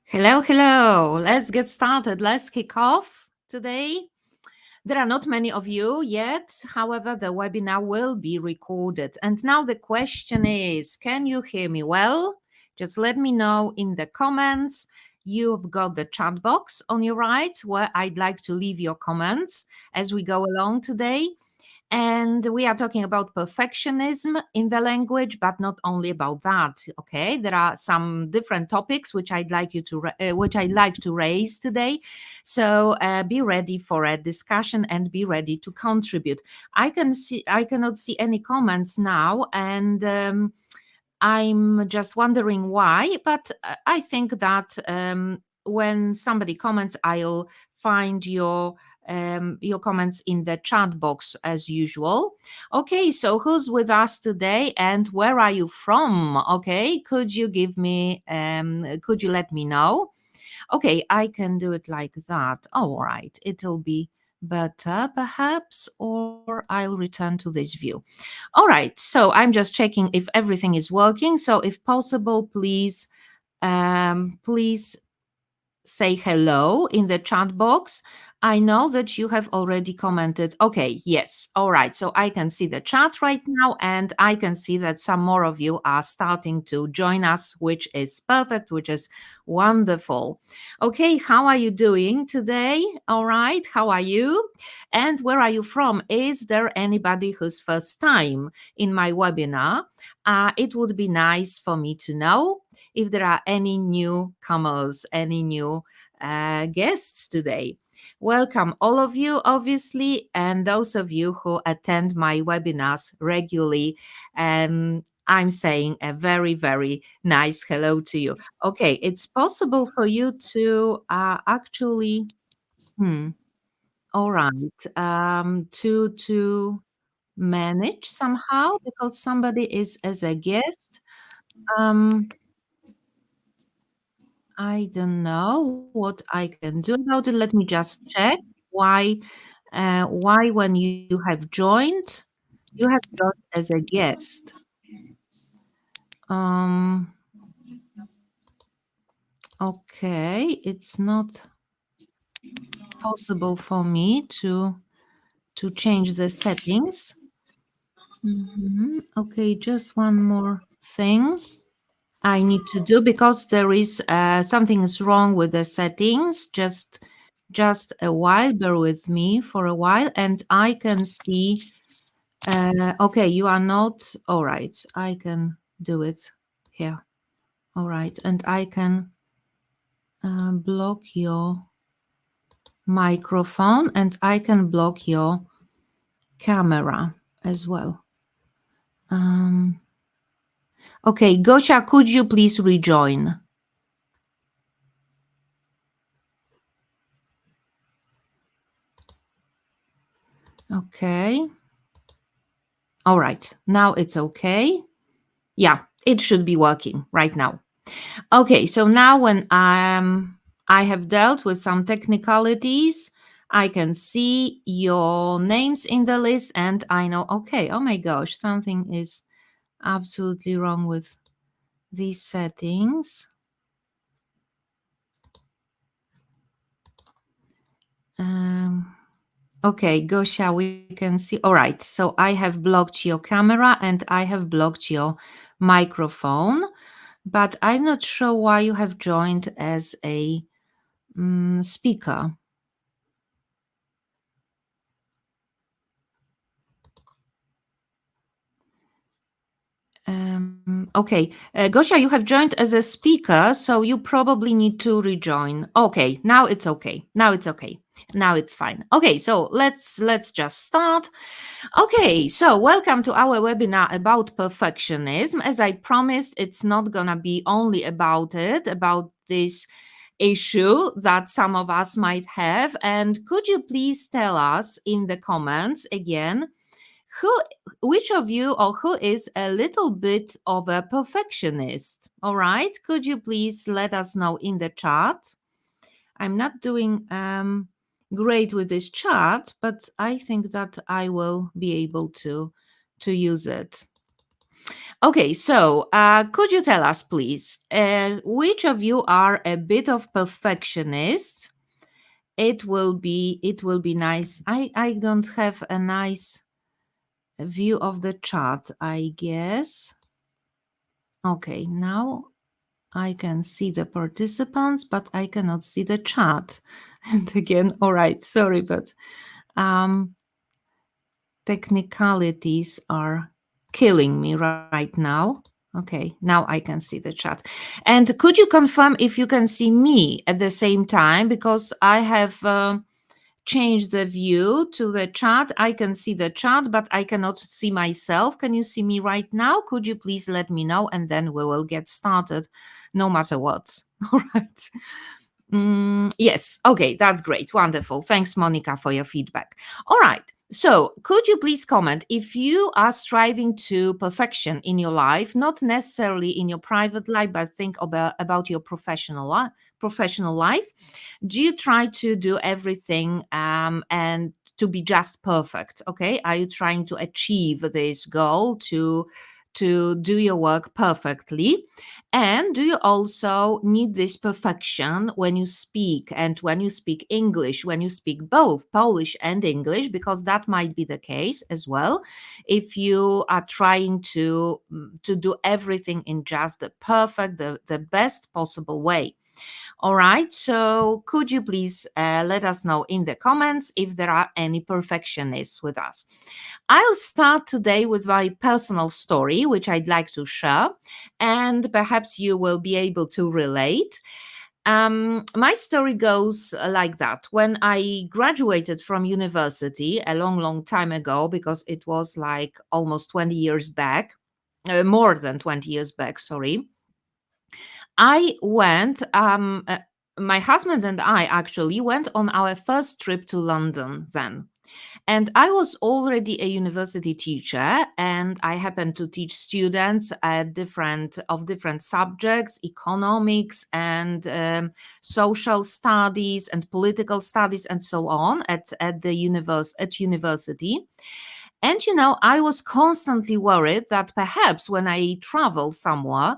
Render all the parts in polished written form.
Hello, hello. Let's get started. Let's kick off today. There are not many of you yet. However, the webinar will be recorded. And now the question is, can you hear me well? Just let me know in the comments. You've got the chat box on your right where I'd like to leave your comments as we go along today. And we are talking about perfectionism in the language, but not only about that. Okay, there are some different topics which I'd like to raise today. So be ready for a discussion and be ready to contribute. I cannot see any comments now, and I'm just wondering why. But I think that when somebody comments, I'll find your comments in the chat box as usual. Okay, so who's with us today and where are you from? Okay, could you let me know? Okay, I can do it like that. All right, it'll be better perhaps, or I'll return to this view. All right, so I'm just checking if everything is working. So if possible, please say hello in the chat box. I know that you have already commented. Okay, yes. All right. So I can see the chat right now, and I can see that some more of you are starting to join us, which is perfect, which is wonderful. Okay, how are you doing today? All right. How are you? And where are you from? Is there anybody who's first time in my webinar? It would be nice for me to know if there are any newcomers, any new guests today. Welcome, all of you, obviously, and those of you who attend my webinars regularly. I'm saying a very, very nice hello to you. Okay, it's possible for you to actually, hmm, all right, to manage somehow because somebody is as a guest. Um, I don't know what I can do about it. Let me just check why when you have joined as a guest. Um, okay, it's not possible for me to change the settings. Okay, just one more thing I need to do because there is something is wrong with the settings. Just a while, bear with me for a while, and I can see. Okay, you are not all right. I can do it here. All right, and I can block your microphone and I can block your camera as well. Okay, Gosha, could you please rejoin? Okay. All right, now it's okay. Yeah, it should be working right now. Okay, so now when I have dealt with some technicalities, I can see your names in the list and I know, okay, oh my gosh, something is absolutely wrong with these settings. Okay, Gosha, we can see. All right, so I have blocked your camera and I have blocked your microphone, but I'm not sure why you have joined as a speaker. Okay, Gosia, you have joined as a speaker, so you probably need to rejoin. Okay, now it's okay. Now it's okay. Now it's fine. Okay, so let's just start. Okay, so welcome to our webinar about perfectionism. As I promised, it's not gonna be only about this issue that some of us might have. And could you please tell us in the comments again? who which of you or who is a little bit of a perfectionist? All right, could you please let us know in the chat? I'm not doing great with this chat, but I think that I will be able to use it. Okay, so could you tell us, please, which of you are a bit of perfectionist? It will be nice. I don't have a nice view of the chart, I guess. Okay, now I can see the participants, but I cannot see the chat. And again, all right, sorry, but um, technicalities are killing me right now. Okay, now I can see the chat. And could you confirm if you can see me at the same time? Because I have changed the view to the chat. I can see the chat, but I cannot see myself. Can you see me right now? Could you please let me know? And then we will get started no matter what. All right. Yes. Okay. That's great. Wonderful. Thanks, Monica, for your feedback. All right. So, could you please comment if you are striving to perfection in your life, not necessarily in your private life, but think about your professional life? Do you try to do everything and to be just perfect? Okay. Are you trying to achieve this goal to do your work perfectly? And do you also need this perfection when you speak and when you speak English, when you speak both Polish and English? Because that might be the case as well. If you are trying to do everything in just the perfect, the best possible way. All right. So, could you please let us know in the comments if there are any perfectionists with us? I'll start today with my personal story, which I'd like to share, and perhaps you will be able to relate. My story goes like that. When I graduated from university a long, long time ago, because it was like almost 20 years back, more than 20 years back, sorry. I went, my husband and I actually went on our first trip to London then. And I was already a university teacher, and I happened to teach students at different subjects, economics and social studies and political studies and so on at the university. And I was constantly worried that perhaps when I travel somewhere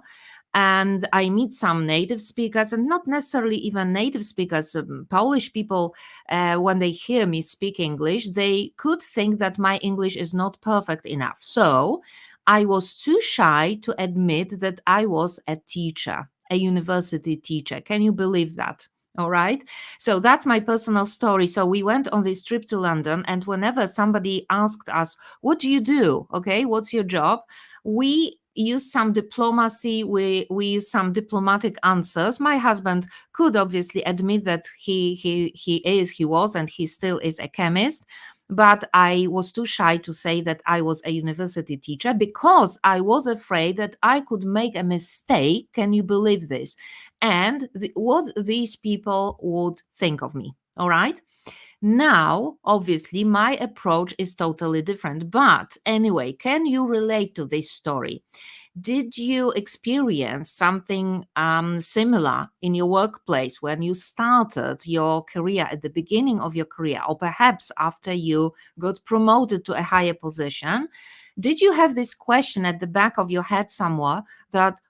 and I meet some native speakers, and not necessarily even native speakers, Polish people, when they hear me speak English, they could think that my English is not perfect enough. So I was too shy to admit that I was a teacher, a university teacher. Can you believe that? All right. So that's my personal story. So we went on this trip to London, and whenever somebody asked us, "What do you do? Okay, what's your job?" we use some diplomacy, we use some diplomatic answers. My husband could obviously admit that he was and he still is a chemist, but I was too shy to say that I was a university teacher because I was afraid that I could make a mistake. Can you believe this? And what these people would think of me. All right. Now, obviously, my approach is totally different. But anyway, can you relate to this story? Did you experience something similar in your workplace when you started your career at the beginning of your career, or perhaps after you got promoted to a higher position? Did you have this question at the back of your head somewhere that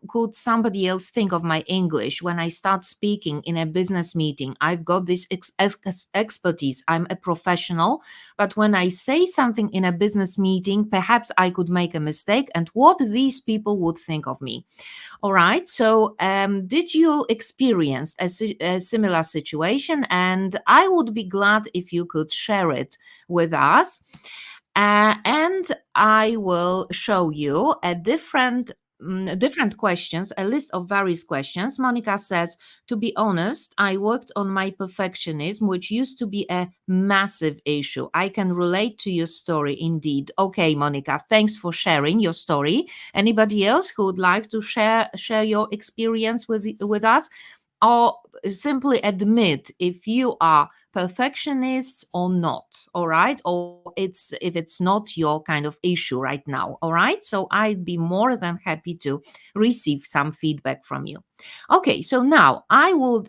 could somebody else think of my English when I start speaking in a business meeting? I've got this expertise. I'm a professional, but when I say something in a business meeting, perhaps I could make a mistake, and what these people would think of me. All right. So, did you experience a similar situation? And I would be glad if you could share it with us. And I will show you different questions, a list of various questions. Monica says, to be honest, I worked on my perfectionism, which used to be a massive issue. I can relate to your story indeed. Okay, Monica, thanks for sharing your story. Anybody else who would like to share your experience with us? Or simply admit if you are perfectionists or not, all right, or if it's not your kind of issue right now. All right, so I'd be more than happy to receive some feedback from you. Okay, so now I will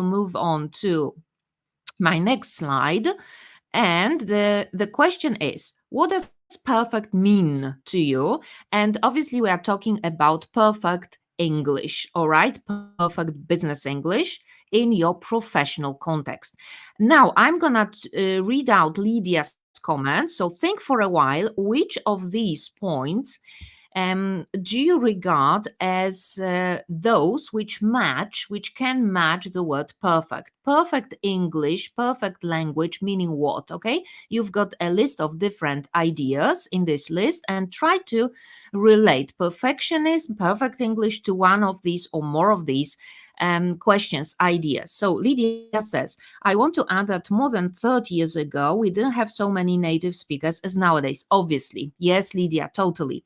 move on to my next slide, And the question is, what does perfect mean to you? And obviously, we are talking about perfect English, all right? Perfect business English in your professional context. Now, I'm gonna read out Lydia's comments. So think for a while which of these points do you regard as those which can match the word perfect? Perfect English, perfect language, meaning what? Okay, you've got a list of different ideas in this list and try to relate perfectionism, perfect English to one of these or more of these questions, ideas. So Lydia says, I want to add that more than 30 years ago, we didn't have so many native speakers as nowadays, obviously. Yes, Lydia, totally.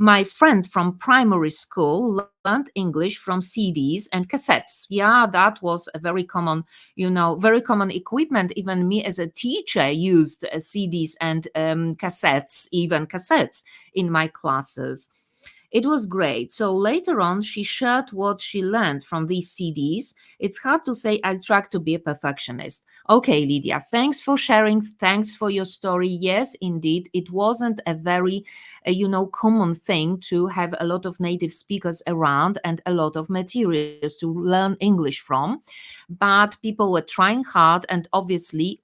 My friend from primary school learned English from CDs and cassettes. Yeah, that was a very common, very common equipment. Even me as a teacher used CDs and cassettes, even cassettes in my classes. It was great. So later on, she shared what she learned from these CDs. It's hard to say I tried to be a perfectionist. Okay, Lydia, thanks for sharing. Thanks for your story. Yes, indeed, it wasn't a very, common thing to have a lot of native speakers around and a lot of materials to learn English from. But people were trying hard, and obviously,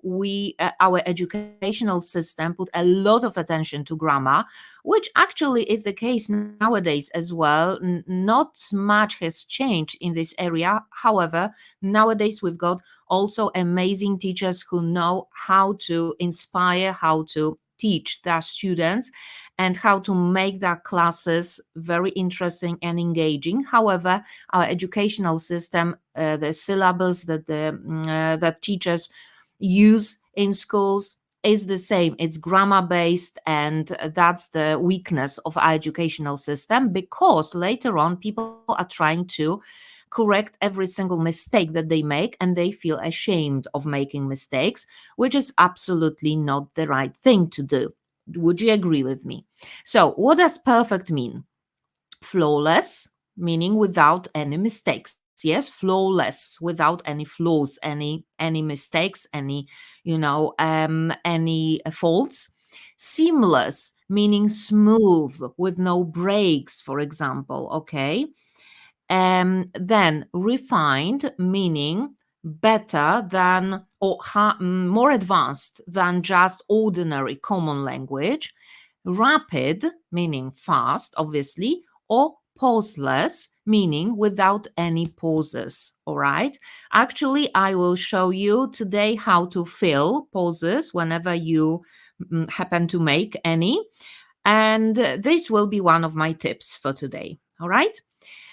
our educational system put a lot of attention to grammar, which actually is the case nowadays as well. Not much has changed in this area. However, nowadays we've got also amazing teachers who know how to inspire, how to teach their students, and how to make their classes very interesting and engaging. However, our educational system, the syllabus that teachers use in schools is the same. It's grammar based, and that's the weakness of our educational system, because later on people are trying to correct every single mistake that they make, and they feel ashamed of making mistakes, which is absolutely not the right thing to do. Would you agree with me? So what does perfect mean? Flawless, meaning without any mistakes. Yes, flawless, without any flaws, any mistakes, any faults. Seamless, meaning smooth with no breaks, for example. Okay. Then refined, meaning better than or more advanced than just ordinary common language. Rapid, meaning fast, obviously, or pauseless, meaning without any pauses. All right. Actually, I will show you today how to fill pauses whenever you happen to make any. And this will be one of my tips for today. All right.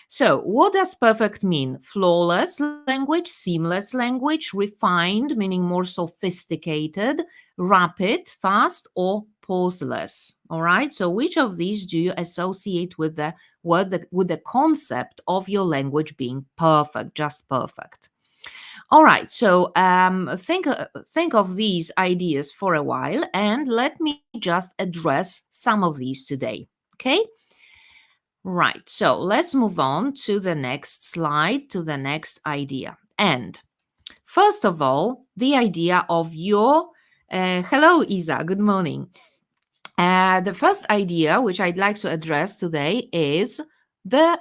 So, what does perfect mean? Flawless language, seamless language, refined, meaning more sophisticated, rapid, fast, or pauseless. All right. So, which of these do you associate with the word with the concept of your language being perfect, just perfect? All right. So, think of these ideas for a while, and let me just address some of these today. Okay. Right, so let's move on to the next slide, to the next idea. And first of all, the idea of your, hello, Isa, good morning. The first idea, which I'd like to address today, is the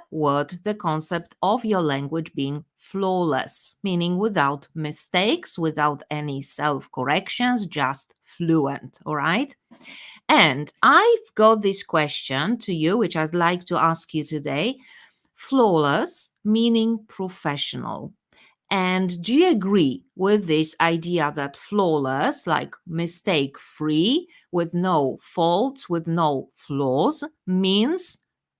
concept of your language being flawless, meaning without mistakes, without any self corrections, just fluent. All right. And I've got this question to you, which I'd like to ask you today. Flawless, meaning professional. And do you agree with this idea that flawless, like mistake free, with no faults, with no flaws, means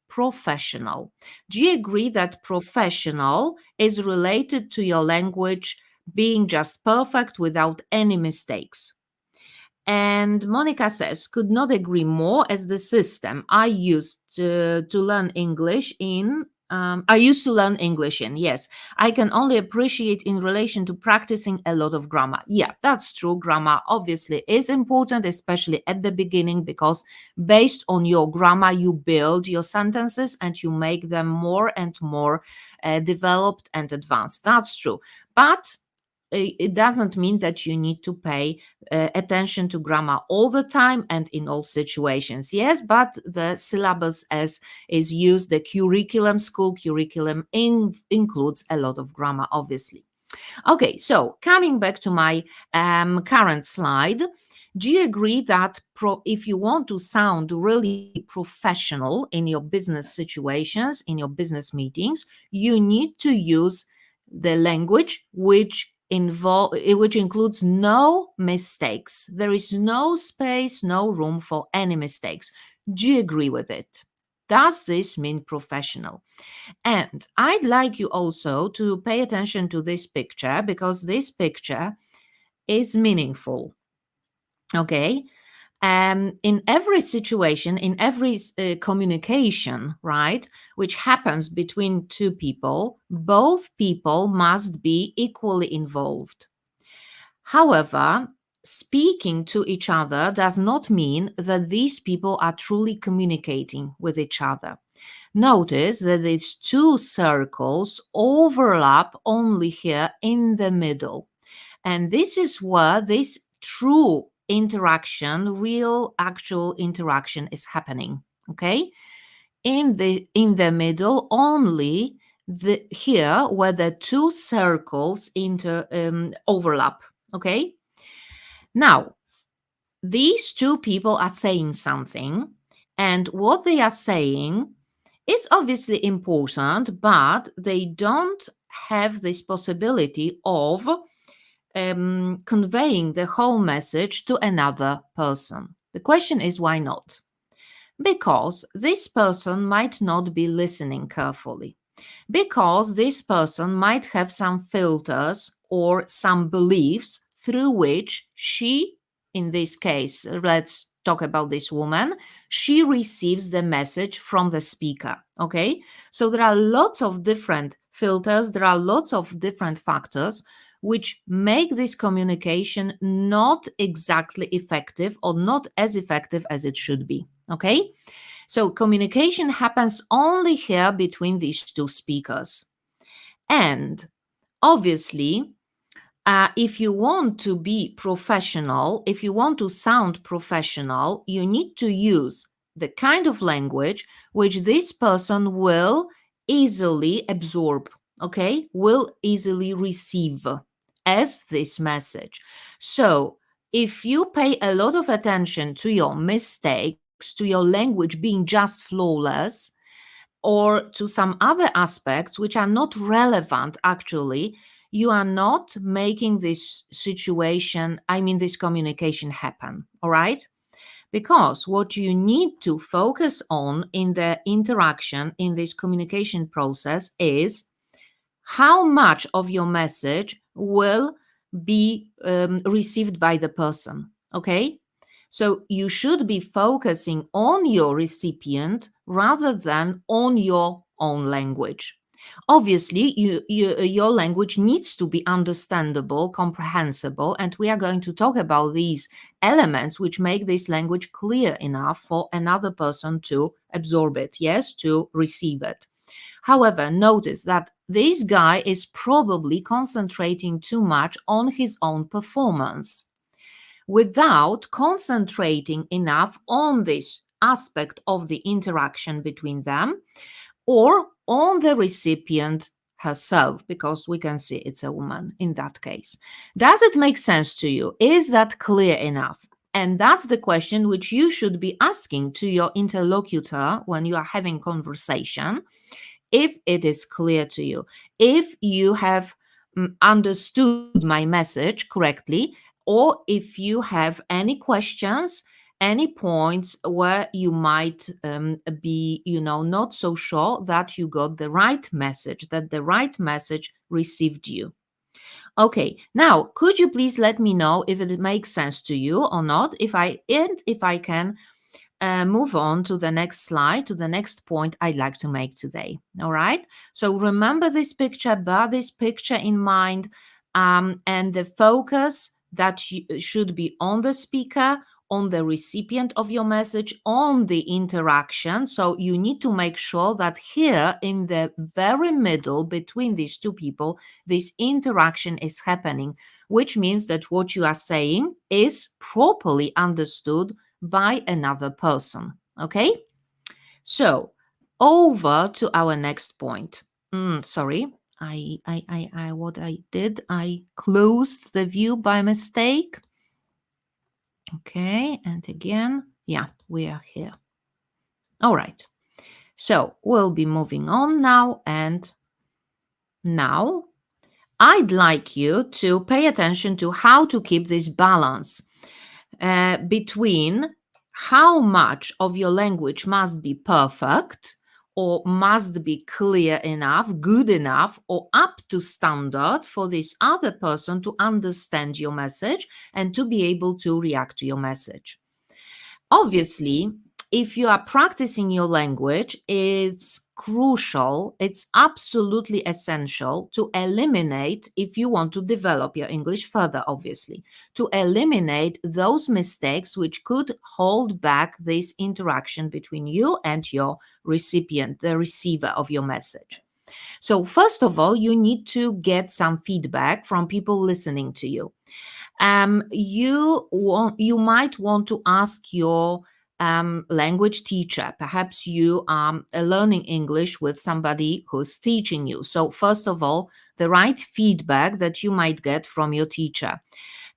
professional? Do you agree that professional is related to your language being just perfect without any mistakes? And Monica says, could not agree more, as the system I used to learn English in. I used to learn English in, yes. I can only appreciate in relation to practicing a lot of grammar. Yeah, that's true. Grammar obviously is important, especially at the beginning, because based on your grammar, you build your sentences and you make them more and more developed and advanced. That's true. But it doesn't mean that you need to pay attention to grammar all the time and in all situations. Yes, but the syllabus as is used, the curriculum, school curriculum includes a lot of grammar, obviously. Okay, so coming back to my current slide, do you agree that if you want to sound really professional in your business situations, in your business meetings, you need to use the language which includes no mistakes. There is no space, no room for any mistakes. Do you agree with it? Does this mean professional? And I'd like you also to pay attention to this picture because this picture is meaningful. Okay. In every situation, in every communication, right, which happens between two people, both people must be equally involved. However, speaking to each other does not mean that these people are truly communicating with each other. Notice that these two circles overlap only here in the middle. And this is where this true interaction, real actual interaction is happening. Okay? In the middle, only here where the two circles overlap. Okay? Now, these two people are saying something, and what they are saying is obviously important, but they don't have this possibility of conveying the whole message to another person. The question is, why not? Because this person might not be listening carefully. Because this person might have some filters or some beliefs through which she, in this case, let's talk about this woman, she receives the message from the speaker. Okay, so there are lots of different filters, there are lots of different factors which make this communication not exactly effective or not as effective as it should be. Okay, so communication happens only here between these two speakers. And obviously, if you want to be professional, if you want to sound professional, you need to use the kind of language which this person will easily absorb, okay, will easily receive as this message. So if you pay a lot of attention to your mistakes, to your language being just flawless, or to some other aspects which are not relevant actually, you are not making this situation, I mean, this communication happen. All right? Because what you need to focus on in the interaction, in this communication process, is how much of your message will be received by the person. Okay? So you should be focusing on your recipient rather than on your own language. Obviously, your language needs to be understandable, comprehensible, and we are going to talk about these elements which make this language clear enough for another person to absorb it, yes, to receive it. However, notice that this guy is probably concentrating too much on his own performance without concentrating enough on this aspect of the interaction between them or on the recipient herself, because we can see it's a woman in that case. Does it make sense to you? Is that clear enough? And that's the question which you should be asking to your interlocutor when you are having conversation, if it is clear to you, if you have understood my message correctly, or if you have any questions, any points where you might be, not so sure that you got the right message, that the right message received you. Okay, now could you please let me know if it makes sense to you or not, if I can move on to the next slide, to the next point I'd like to make today. All right. So remember this picture, bear this picture in mind, and the focus that should be on the speaker, on the recipient of your message, on the interaction. So you need to make sure that here in the very middle between these two people, this interaction is happening, which means that what you are saying is properly understood by another person. Okay? So over to our next point. Sorry, what I did, I closed the view by mistake. Okay, and again, yeah, we are here. All right. So we'll be moving on now, and now I'd like you to pay attention to how to keep this balance between how much of your language must be perfect or must be clear enough, good enough, or up to standard for this other person to understand your message and to be able to react to your message. Obviously, if you are practicing your language, it's crucial, it's absolutely essential to eliminate, if you want to develop your English further, obviously, to eliminate those mistakes which could hold back this interaction between you and your recipient, the receiver of your message. So, first of all, you need to get some feedback from people listening to you. You might want to ask your language teacher. Perhaps you are learning English with somebody who's teaching you. So first of all, the right feedback that you might get from your teacher.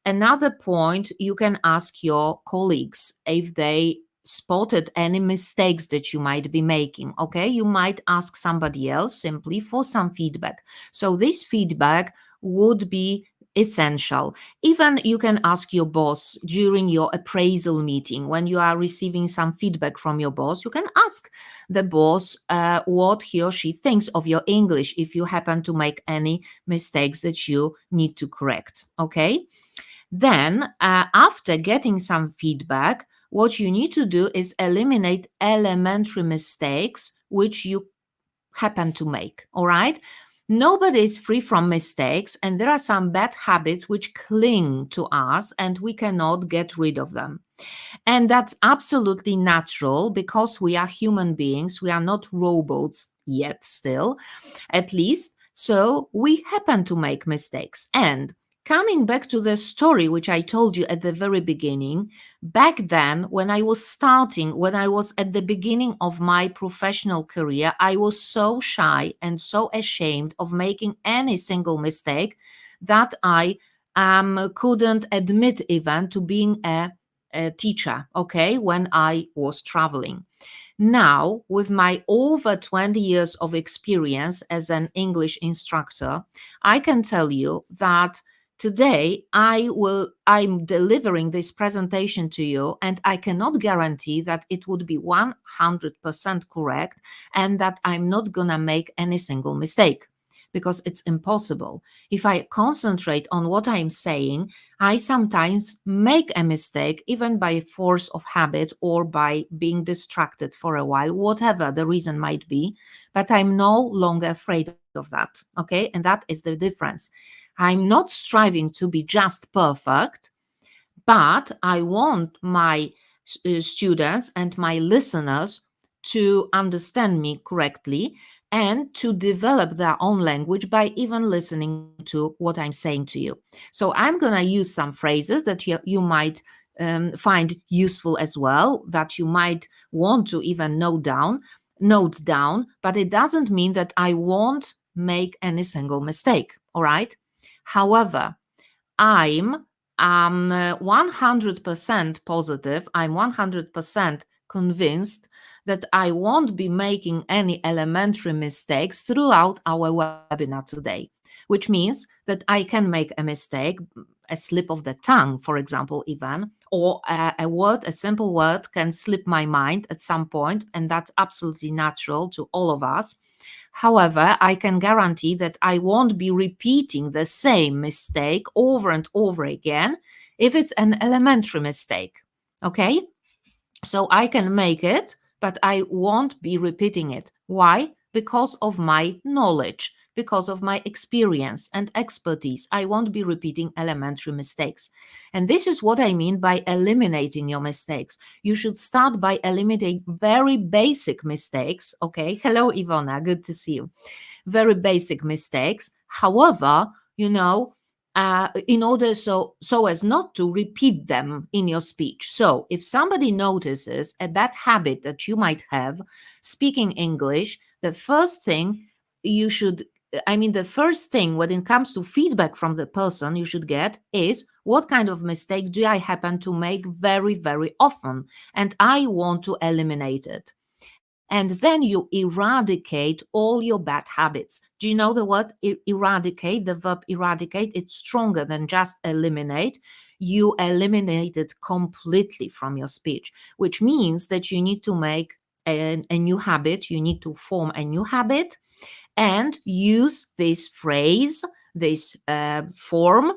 Another point, you can ask your colleagues if they spotted any mistakes that you might be making. Okay, you might ask somebody else simply for some feedback. So this feedback would be essential. Even you can ask your boss during your appraisal meeting. When you are receiving some feedback from your boss, you can ask the boss what he or she thinks of your English if you happen to make any mistakes that you need to correct. Okay, then after getting some feedback, what you need to do is eliminate elementary mistakes which you happen to make. All right, nobody is free from mistakes, and there are some bad habits which cling to us and we cannot get rid of them. And that's absolutely natural because we are human beings, we are not robots yet, still, at least. So we happen to make mistakes. And coming back to the story which I told you at the very beginning, back then, when I was starting, when I was at the beginning of my professional career, I was so shy and so ashamed of making any single mistake that I couldn't admit even to being a teacher, okay, when I was traveling. Now, with my over 20 years of experience as an English instructor, I can tell you that today I'm delivering this presentation to you, and I cannot guarantee that it would be 100% correct and that I'm not gonna make any single mistake, because it's impossible. If I concentrate on what I'm saying, I sometimes make a mistake, even by force of habit or by being distracted for a while, whatever the reason might be, but I'm no longer afraid of that. Okay, and that is the difference. I'm not striving to be just perfect, but I want my students and my listeners to understand me correctly and to develop their own language by even listening to what I'm saying to you. So I'm going to use some phrases that you might find useful as well, that you might want to even note down, but it doesn't mean that I won't make any single mistake. All right. However, I'm 100% positive, I'm 100% convinced that I won't be making any elementary mistakes throughout our webinar today, which means that I can make a mistake, a slip of the tongue, for example, even, or a simple word can slip my mind at some point, and that's absolutely natural to all of us. However, I can guarantee that I won't be repeating the same mistake over and over again if it's an elementary mistake. Okay? So I can make it, but I won't be repeating it. Why? Because of my knowledge, because of my experience and expertise. I won't be repeating elementary mistakes. And this is what I mean by eliminating your mistakes. You should start by eliminating very basic mistakes. Okay. Hello, Ivona. Good to see you. Very basic mistakes. However, in order so as not to repeat them in your speech. So if somebody notices a bad habit that you might have speaking English, the first thing the first thing when it comes to feedback from the person you should get is, what kind of mistake do I happen to make very, very often? And I want to eliminate it. And then you eradicate all your bad habits. Do you know the word eradicate? The verb eradicate, it's stronger than just eliminate. You eliminate it completely from your speech, which means that you need to make a new habit. You need to form a new habit and use this phrase, this form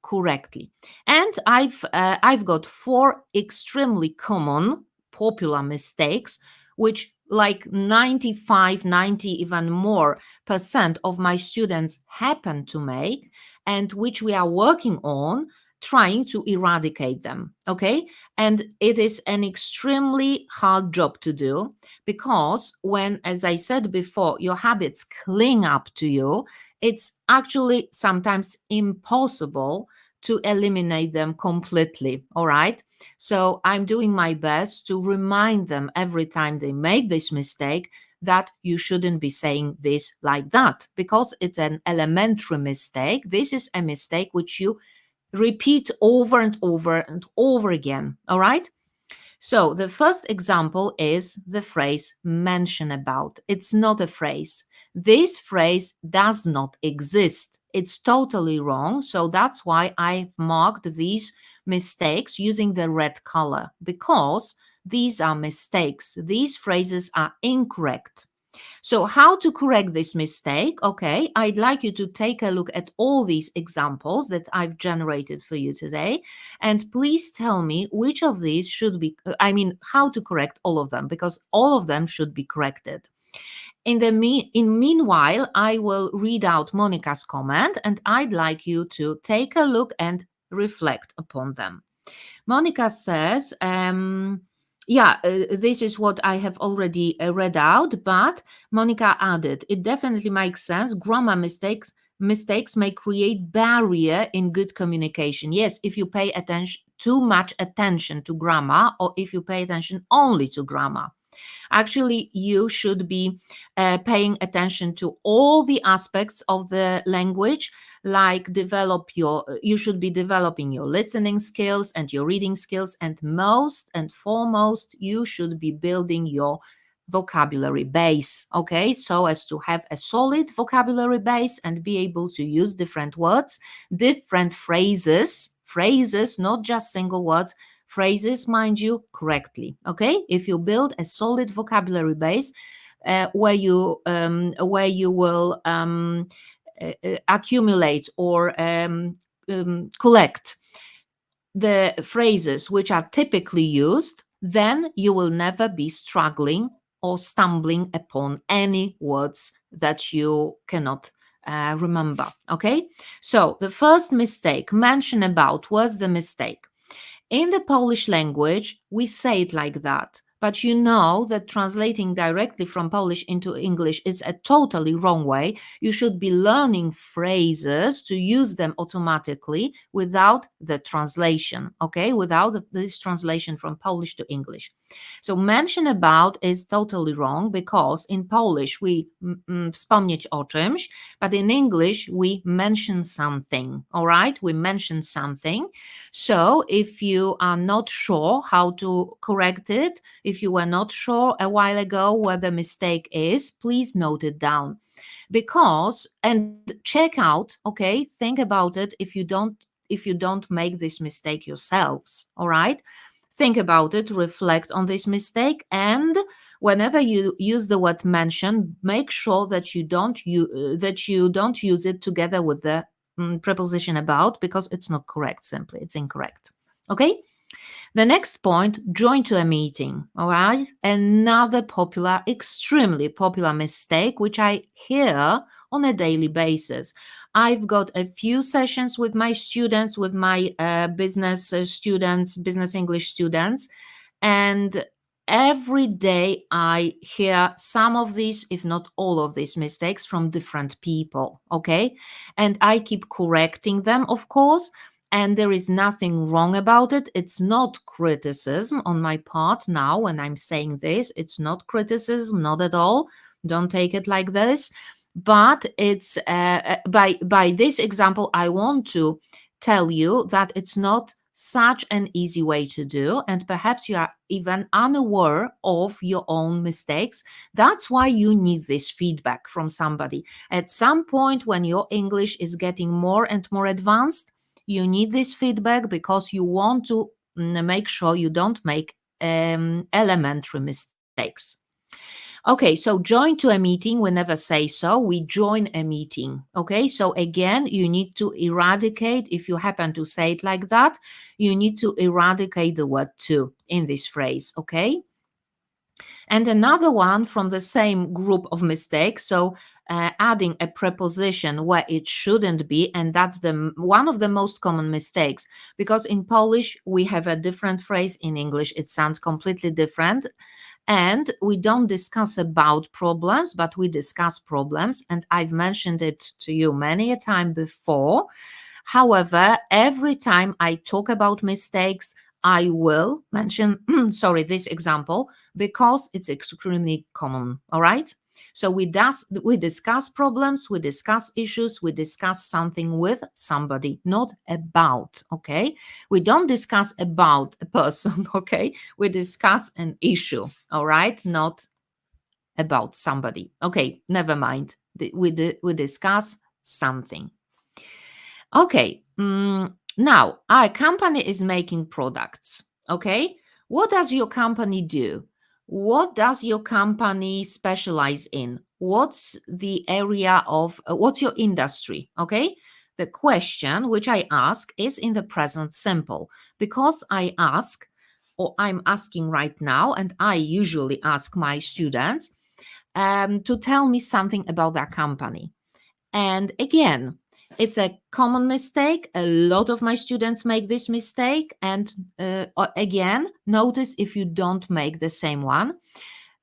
correctly. And I've got 4 extremely common, popular mistakes, which like 95, 90, even more % of my students happen to make, and which we are working on trying to eradicate them. Okay. And it is an extremely hard job to do, because when, as I said before, your habits cling up to you, it's actually sometimes impossible to eliminate them completely. All right. So I'm doing my best to remind them every time they make this mistake that you shouldn't be saying this like that, because it's an elementary mistake. This is a mistake which you repeat over and over and over again. All right. So the first example is the phrase mention about. It's not a phrase. This phrase does not exist. It's totally wrong. So that's why I've marked these mistakes using the red color, because these are mistakes. These phrases are incorrect. So how to correct this mistake? Okay, I'd like you to take a look at all these examples that I've generated for you today. And please tell me which of these should be, how to correct all of them, because all of them should be corrected. Meanwhile, I will read out Monica's comment, and I'd like you to take a look and reflect upon them. Monica says, this is what I have already read out, but Monica added, it definitely makes sense. Grammar mistakes may create barrier in good communication. Yes, if you pay too much attention to grammar, or if you pay attention only to grammar. Actually, you should be paying attention to all the aspects of the language, like you should be developing your listening skills and your reading skills, and most and foremost, you should be building your vocabulary base, okay, so as to have a solid vocabulary base and be able to use different words, different phrases, not just single words, phrases, mind you, correctly. Okay, if you build a solid vocabulary base where you will accumulate or collect the phrases which are typically used, then you will never be struggling or stumbling upon any words that you cannot remember. Okay, so the first mistake, mention about, was the mistake. In the Polish language, we say it like that, but you know that translating directly from Polish into English is a totally wrong way. You should be learning phrases to use them automatically without the translation, okay? Without this translation from Polish to English. So mention about is totally wrong, because in Polish we wspomnieć o czymś, but in English we mention something, all right? We mention something. So if you are not sure how to correct it, if you were not sure a while ago where the mistake is, please note it down. And check out, okay, think about it if you don't make this mistake yourselves, all right? Think about it, reflect on this mistake, and whenever you use the word mention, make sure that you don't use it together with the preposition about, because it's not correct, simply, it's incorrect. Okay? The next point, join to a meeting. All right. Another popular, extremely popular mistake, which I hear on a daily basis. I've got a few sessions with my students, with my business students, business English students, and every day I hear some of these, if not all of these mistakes from different people. Okay. And I keep correcting them, of course. And there is nothing wrong about it. It's not criticism on my part now when I'm saying this. It's not criticism, not at all. Don't take it like this. But it's by this example, I want to tell you that it's not such an easy way to do, and perhaps you are even unaware of your own mistakes. That's why you need this feedback from somebody. At some point, when your English is getting more and more advanced, you need this feedback because you want to make sure you don't make elementary mistakes. Okay, so join to a meeting. We never say so. We join a meeting. Okay, so again, you need to eradicate, if you happen to say it like that, you need to eradicate the word to in this phrase. Okay. And another one from the same group of mistakes. So adding a preposition where it shouldn't be, and that's the one of the most common mistakes, because in Polish we have a different phrase. In English it sounds completely different. And we don't discuss about problems, but we discuss problems. And I've mentioned it to you many a time before. However, every time I talk about mistakes, I will mention, sorry, this example because it's extremely common. All right. So we discuss problems, we discuss issues, we discuss something with somebody, not about. Okay. We don't discuss about a person. Okay. We discuss an issue. All right. Not about somebody. Okay. Never mind. We discuss something. Okay. Now, our company is making products. Okay. What does your company do? What does your company specialize in? What's the area of, what's your industry? Okay. The question which I ask is in the present simple because I ask, or I'm asking right now, and I usually ask my students to tell me something about their company. And again, it's a common mistake. A lot of my students make this mistake. And again, notice if you don't make the same one,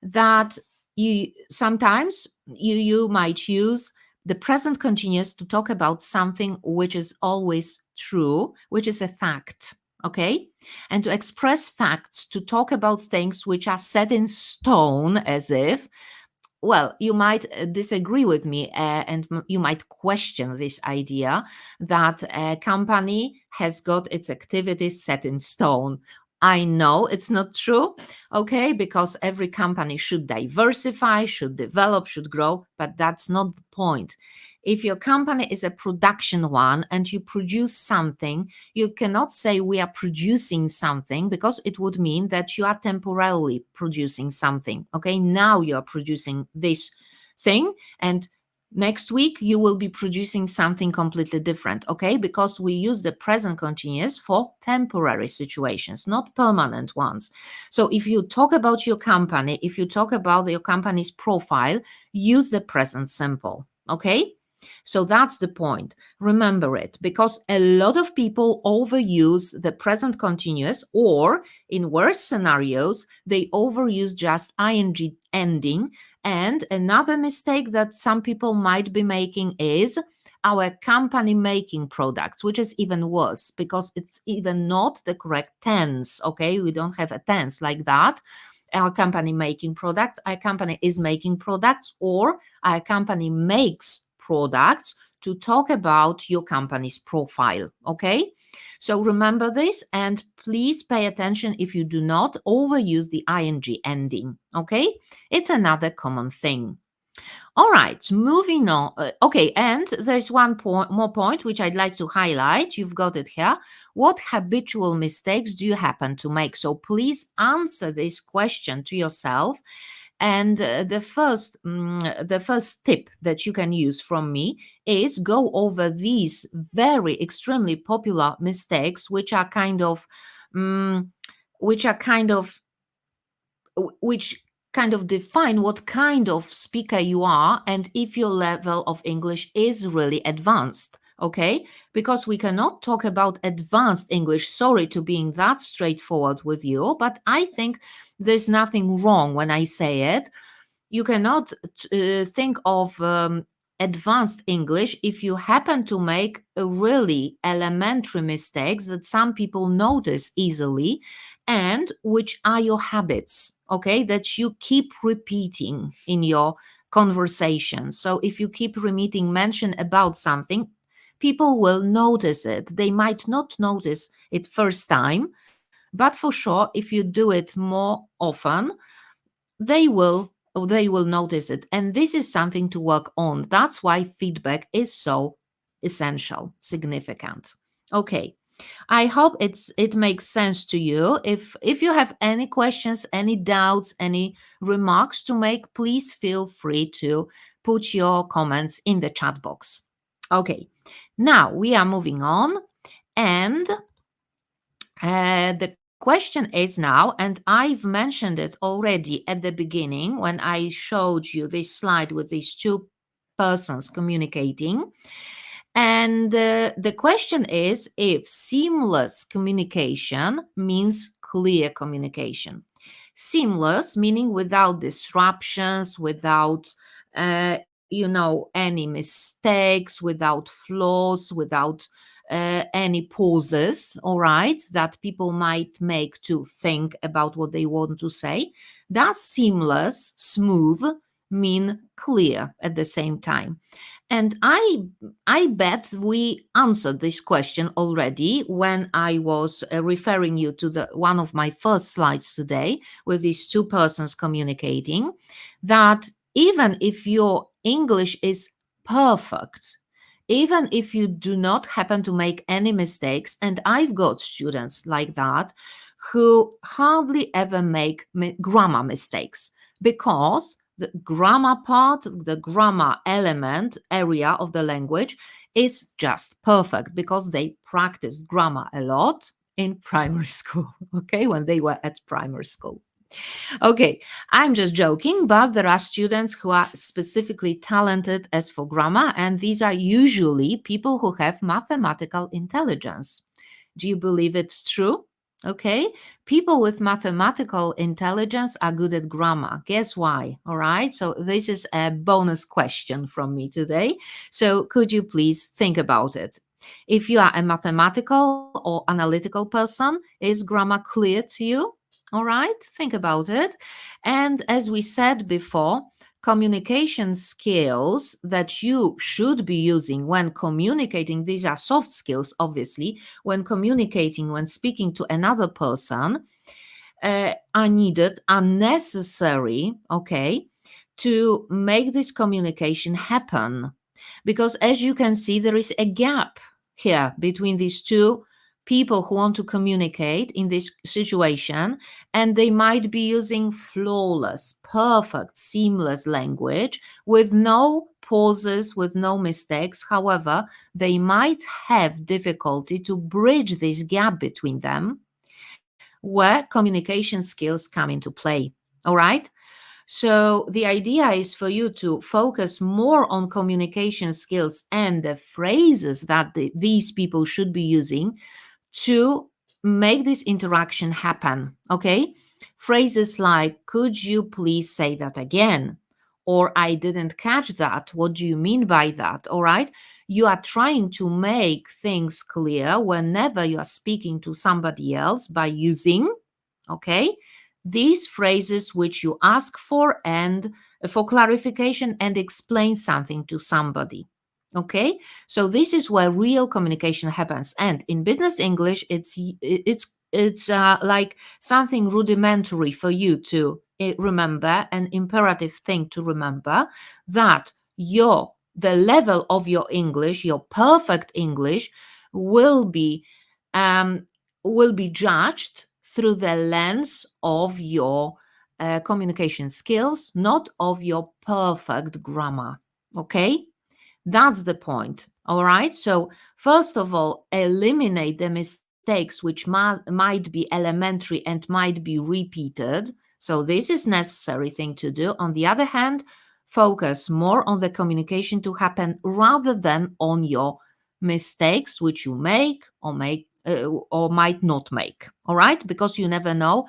that you sometimes you might use the present continuous to talk about something which is always true, which is a fact. Okay. And to express facts, to talk about things which are set in stone, as if, well, you might disagree with me and you might question this idea that a company has got its activities set in stone. I know it's not true, okay, because every company should diversify, should develop, should grow, but that's not the point. If your company is a production one and you produce something, you cannot say we are producing something because it would mean that you are temporarily producing something. Okay, now you are producing this thing and next week you will be producing something completely different. Okay, because we use the present continuous for temporary situations, not permanent ones. So if you talk about your company, if you talk about your company's profile, use the present simple. Okay. So that's the point. Remember it, because a lot of people overuse the present continuous, or in worse scenarios, they overuse just ing ending. And another mistake that some people might be making is our company making products, which is even worse because it's even not the correct tense. Okay, we don't have a tense like that. Our company making products, our company is making products, or our company makes products, to talk about your company's profile. Okay, so remember this and please pay attention if you do not overuse the ing ending. Okay, it's another common thing. All right, moving on. Okay, and there's one more point which I'd like to highlight. You've got it here. What habitual mistakes do you happen to make? So please answer this question to yourself. And the first tip that you can use from me is go over these very extremely popular mistakes, which are kind of which are kind of which kind of define what kind of speaker you are and if your level of English is really advanced. Okay, because we cannot talk about advanced English. Sorry to being that straightforward with you, but I think there's nothing wrong when I say it. You cannot think of advanced English if you happen to make a really elementary mistakes that some people notice easily and which are your habits, okay, that you keep repeating in your conversation. So if you keep repeating mention about something, people will notice it. They might not notice it first time, but for sure, if you do it more often, they will notice it, and this is something to work on. That's why feedback is so essential, significant. Okay, I hope it makes sense to you. If you have any questions, any doubts, any remarks to make, please feel free to put your comments in the chat box. Okay, now we are moving on, and the question is now, and I've mentioned it already at the beginning when I showed you this slide with these two persons communicating. And the question is if seamless communication means clear communication. Seamless meaning without disruptions, without any mistakes, without flaws, without any pauses, all right, that people might make to think about what they want to say. Does seamless, smooth mean clear at the same time? And I bet we answered this question already when I was referring you to the one of my first slides today with these two persons communicating, that even if your English is perfect, even if you do not happen to make any mistakes, and I've got students like that who hardly ever make grammar mistakes because the grammar part, the grammar element area of the language is just perfect because they practiced grammar a lot in primary school, okay, when they were at primary school. Okay, I'm just joking, but there are students who are specifically talented as for grammar, and these are usually people who have mathematical intelligence. Do you believe it's true? Okay, people with mathematical intelligence are good at grammar. Guess why? All right, so this is a bonus question from me today. So could you please think about it? If you are a mathematical or analytical person, is grammar clear to you? All right, think about it. And as we said before, communication skills that you should be using when communicating, these are soft skills, obviously, when communicating, when speaking to another person, are needed, are necessary, okay, to make this communication happen. Because as you can see, there is a gap here between these two people who want to communicate in this situation, and they might be using flawless, perfect, seamless language with no pauses, with no mistakes. However, they might have difficulty to bridge this gap between them where communication skills come into play. All right. So the idea is for you to focus more on communication skills and the phrases that these people should be using to make this interaction happen. Okay. Phrases like, could you please say that again? Or I didn't catch that. What do you mean by that? All right. You are trying to make things clear whenever you are speaking to somebody else by using, okay, these phrases which you ask for and for clarification and explain something to somebody. Okay, so this is where real communication happens, and in business English it's like something rudimentary for you to remember, an imperative thing to remember, that the level of your English, your perfect English, will be um, judged through the lens of your communication skills, not of your perfect grammar. Okay, that's the point. All right. So, first of all, eliminate the mistakes mistakes which might be elementary and might be repeated. So this is necessary thing to do. On the other hand, focus more on the communication to happen rather than on your mistakes which you make or might not make. All right, because you never know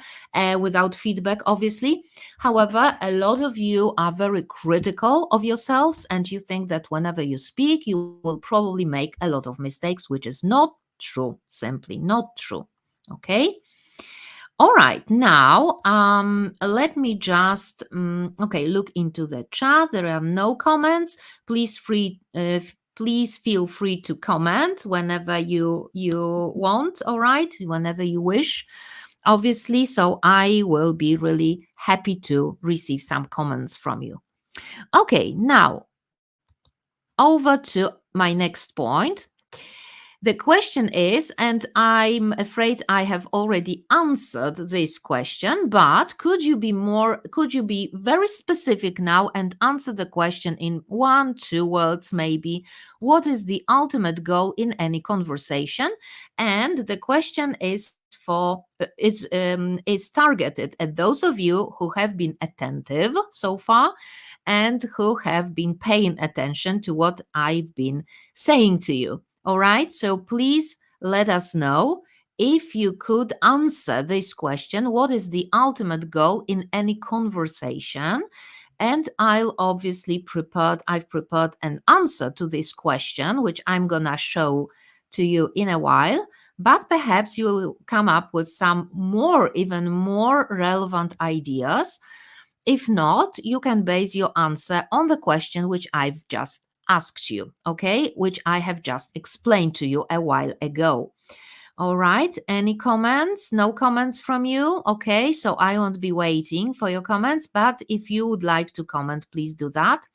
without feedback, obviously. However, a lot of you are very critical of yourselves and you think that whenever you speak, you will probably make a lot of mistakes, which is not true, simply not true. Okay. All right, now let me just look into the chat. There are no comments. Please feel free to comment whenever you want. All right, whenever you wish, obviously. So I will be really happy to receive some comments from you. Okay, now over to my next point. The question is, and I'm afraid I have already answered this question, but could you be very specific now and answer the question in 1-2 words maybe? What is the ultimate goal in any conversation? And the question is is targeted at those of you who have been attentive so far and who have been paying attention to what I've been saying to you. All right, so please let us know if you could answer this question. What is the ultimate goal in any conversation? And I've prepared an answer to this question, which I'm gonna show to you in a while, but perhaps you'll come up with some even more relevant ideas. If not, you can base your answer on the question which I've just asked you, okay, which I have just explained to you a while ago. All right, any comments? No comments from you? Okay, so I won't be waiting for your comments, but if you would like to comment, please do that.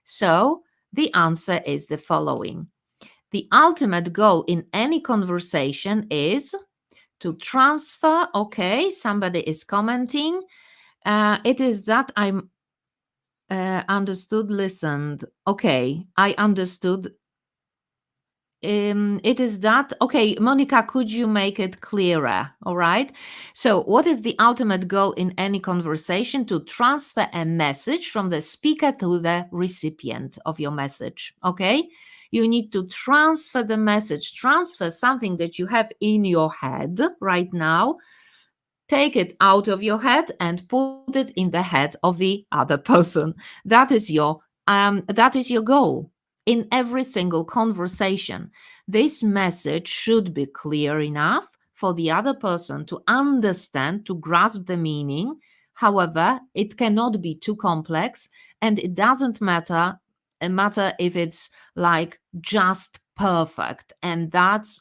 So the answer is the following. The ultimate goal in any conversation is to transfer, okay, somebody is commenting. It is that I'm understood, listened. Okay, I understood. It is that, okay, Monica, could you make it clearer? All right. So, what is the ultimate goal in any conversation? To transfer a message from the speaker to the recipient of your message. Okay. You need to transfer the message, transfer something that you have in your head right now. Take it out of your head and put it in the head of the other person. That is your goal in every single conversation. This message should be clear enough for the other person to understand, to grasp the meaning. However, it cannot be too complex, and it doesn't matter if it's like just perfect. And that's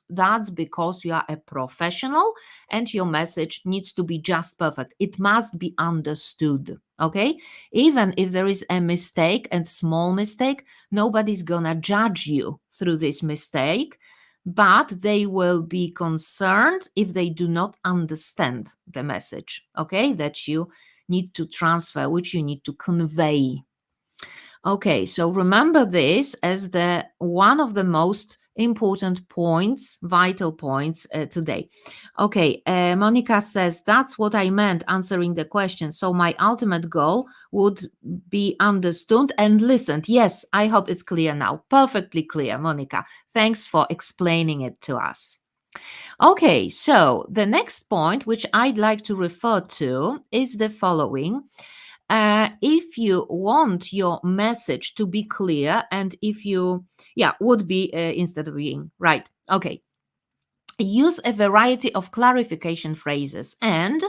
because you are a professional and your message needs to be just perfect. It must be understood. Okay, even if there is a mistake and small mistake, nobody's gonna judge you through this mistake, but they will be concerned if they do not understand the message, okay, that you need to transfer, which you need to convey. Okay, so remember this as the one of the most important points, vital points today. Okay, Monica says, that's what I meant answering the question. So my ultimate goal would be understood and listened. Yes, I hope it's clear now. Perfectly clear, Monica. Thanks for explaining it to us. Okay, so the next point, which I'd like to refer to, is the following. If you want your message to be clear, and if you, would be instead of being, right? Okay. Use a variety of clarification phrases, and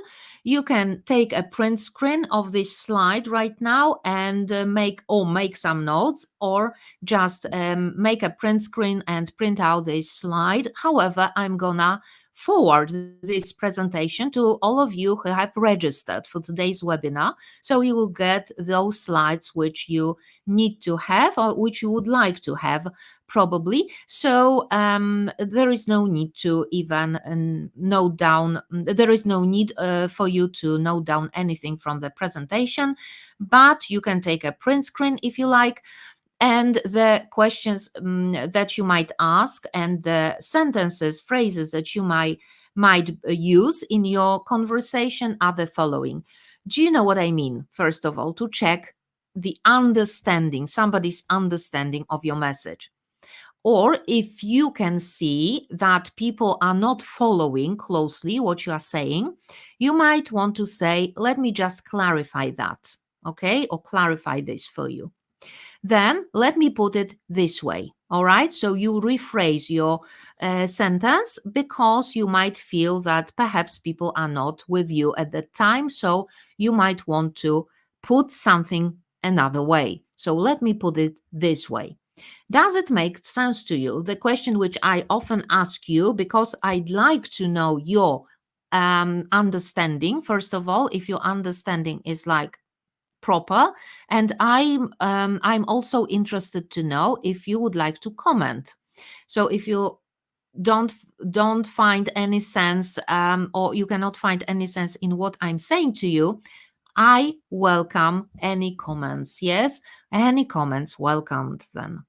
you can take a print screen of this slide right now and make some notes, or just make a print screen and print out this slide. However, I'm gonna forward this presentation to all of you who have registered for today's webinar, so you will get those slides which you need to have or which you would like to have probably. So there is no need to even note down, there is no need for you to note down anything from the presentation, but you can take a print screen if you like. And the questions that you might ask and the sentences, phrases that you might use in your conversation are the following. Do you know what I mean? First of all, to check the understanding, somebody's understanding of your message. Or if you can see that people are not following closely what you are saying, you might want to say, let me just clarify that, okay? Or clarify this for you. Then let me put it this way. All right. So you rephrase your sentence because you might feel that perhaps people are not with you at that time. So you might want to put something another way. So let me put it this way. Does it make sense to you? The question which I often ask you, because I'd like to know your understanding. First of all, if your understanding is like proper, and I'm also interested to know if you would like to comment. So if you don't don't find any sense, or you cannot find any sense in what I'm saying to you, I welcome any comments. Yes, any comments welcomed then.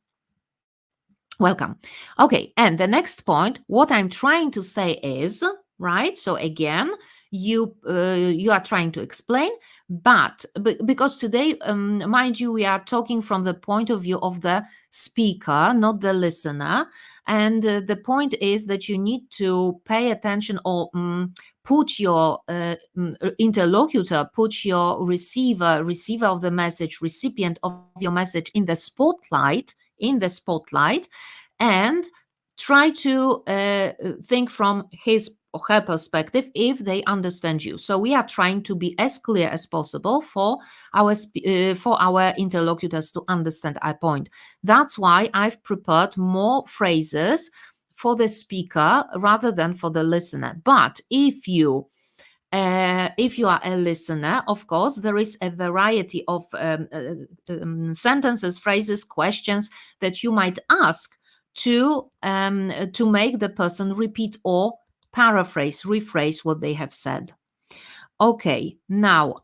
Welcome. Okay, and the next point, what I'm trying to say is, right? So again, you are trying to explain, but because today, mind you, we are talking from the point of view of the speaker, not the listener, and the point is that you need to pay attention or put your interlocutor, put your receiver of the message, recipient of your message in the spotlight, and try to think from his or her perspective if they understand you. So we are trying to be as clear as possible for our interlocutors to understand our point. That's why I've prepared more phrases for the speaker rather than for the listener. But if you are a listener, of course, there is a variety of sentences, phrases, questions that you might ask to make the person repeat or paraphrase, rephrase what they have said. Okay, now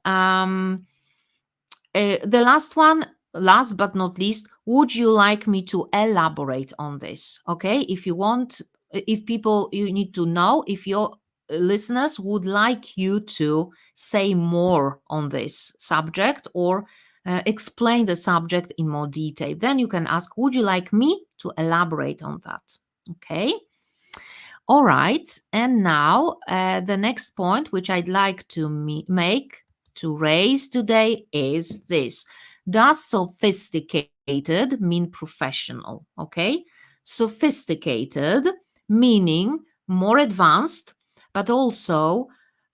the last but not least, would you like me to elaborate on this? Okay, if you want, if people, you need to know if your listeners would like you to say more on this subject or explain the subject in more detail, then you can ask, would you like me to elaborate on that? Okay. All right. And now the next point, which I'd like to raise today is this. Does sophisticated mean professional? Okay. Sophisticated meaning more advanced, but also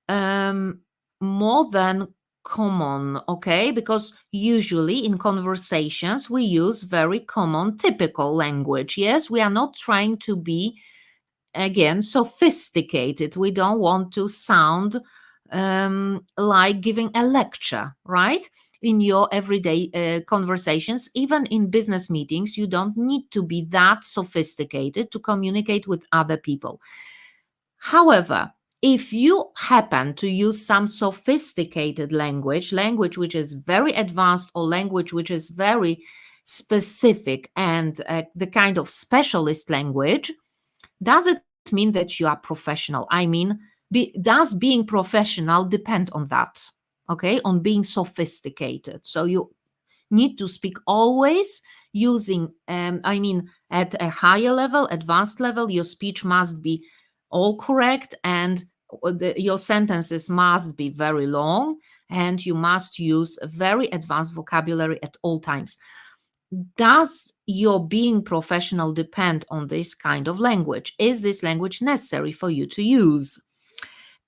more than common, okay? Because usually in conversations we use very common, typical language. Yes, we are not trying to be, again, sophisticated. We don't want to sound like giving a lecture, right? In your everyday conversations, even in business meetings, you don't need to be that sophisticated to communicate with other people. However, if you happen to use some sophisticated language which is very advanced, or language which is very specific and the kind of specialist language, does it mean that you are professional? I mean, does being professional depend on that? Okay, on being sophisticated. So you need to speak always using, at a higher level, advanced level. Your speech must be all correct, and your sentences must be very long, and you must use very advanced vocabulary at all times. Does your being professional depend on this kind of language? Is this language necessary for you to use?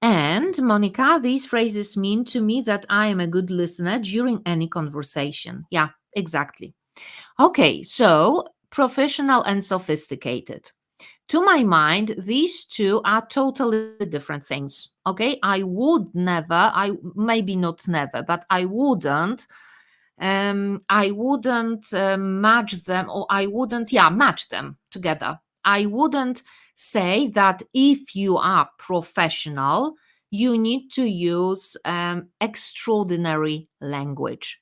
And Monica, these phrases mean to me that I am a good listener during any conversation. Yeah, exactly. Okay, so professional and sophisticated. To my mind, these two are totally different things. Okay, I would never, maybe not never, but I wouldn't match them, or I wouldn't, match them together. I wouldn't say that if you are professional, you need to use extraordinary language.